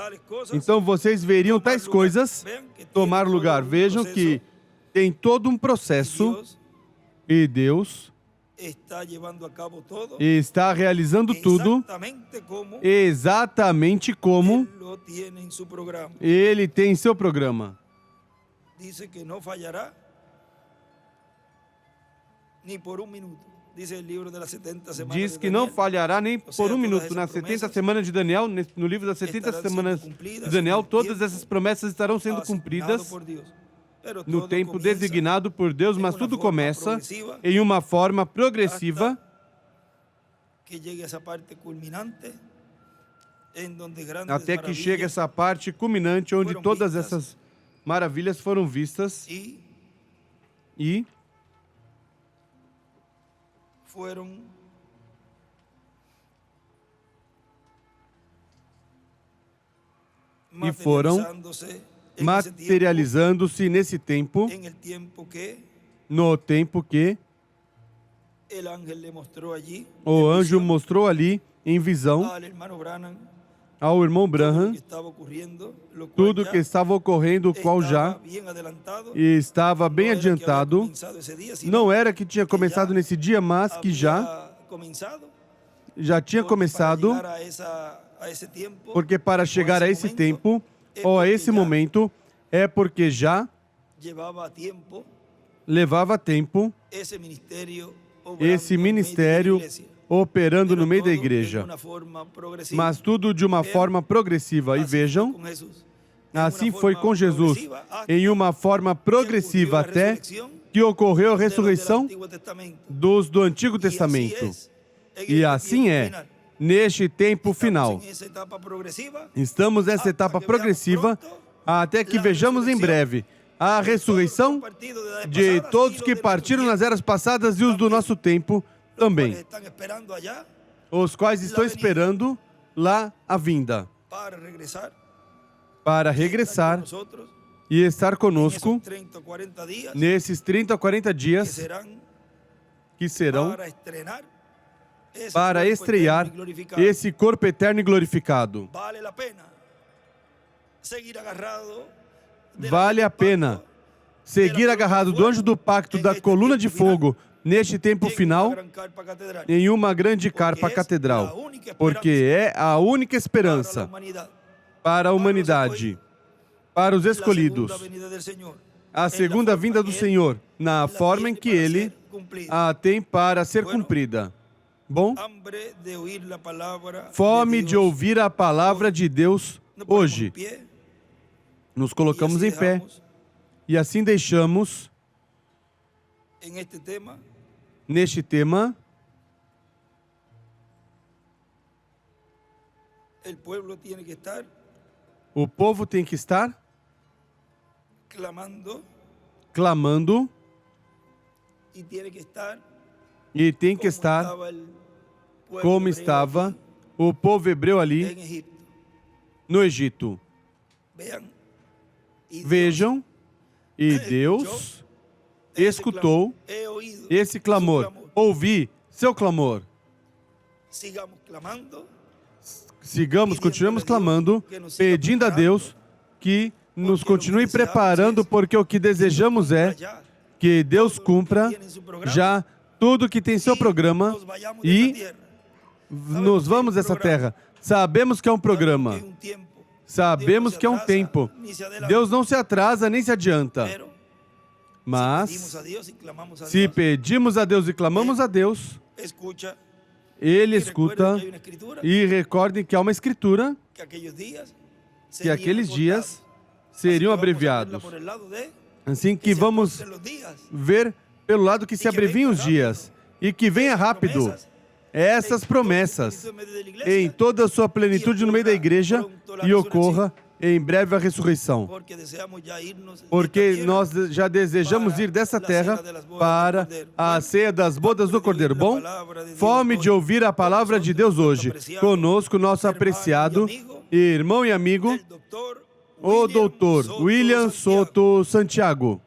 veriam tais coisas tomar lugar. Vejam que tem todo um processo e Deus está realizando tudo exatamente como Ele tem em seu programa. Diz que não falhará nem por um minuto. Nas 70 semanas de Daniel, no livro das 70 semanas de Daniel, todas essas promessas estarão sendo cumpridas no tempo designado por Deus, mas tudo começa em uma forma progressiva até que chegue essa parte culminante onde todas essas maravilhas foram vistas e foram materializando-se nesse tempo, no tempo que o anjo mostrou ali em visão ao irmão Branham tudo que estava ocorrendo, o qual já estava bem adiantado. Não era que tinha começado nesse dia, mas que já tinha começado, porque para chegar a esse tempo, ou a esse momento, é porque já levava tempo esse ministério operando no meio da igreja, mas tudo de uma forma progressiva. E vejam, assim foi com Jesus, em uma forma progressiva, até que ocorreu a ressurreição dos do Antigo Testamento. E assim é, neste tempo final. Estamos nessa etapa progressiva, até que vejamos em breve a ressurreição de todos que partiram nas eras passadas e os do nosso tempo também, os quais estão esperando lá a vinda, para regressar e estar conosco nesses 30 ou 40 dias que serão para estrear esse corpo eterno e glorificado. Vale a pena seguir agarrado do anjo do pacto da coluna de fogo neste tempo final, em uma grande carpa catedral, porque é a única esperança para a humanidade, para os escolhidos, a segunda vinda do Senhor, na forma em que Ele a tem para ser cumprida. Bom, fome de ouvir a palavra de Deus hoje. Nos colocamos em pé e assim deixamos neste tema o povo tem que estar clamando e tem que estar como estava o povo hebreu ali no Egito. Vejam, e Deus escutou esse clamor. Ouvi seu clamor. Continuemos clamando, pedindo a Deus que nos continue preparando, porque o que desejamos é que Deus cumpra já tudo que tem seu programa e nos vamos dessa terra. Sabemos que é um programa. Sabemos que é um tempo. Deus não se atrasa nem se adianta. Mas, se pedimos a Deus e clamamos a Deus, Ele escuta. E recordem que há uma escritura que aqueles dias seriam abreviados. Assim que vamos ver pelo lado que se abreviam os dias e que venha rápido essas promessas em toda a sua plenitude no meio da igreja e ocorra em breve a ressurreição. Porque nós já desejamos ir dessa terra para a ceia das bodas do Cordeiro. Bom, fome de ouvir a palavra de Deus hoje. Conosco, nosso apreciado irmão e amigo, o doutor William Soto Santiago.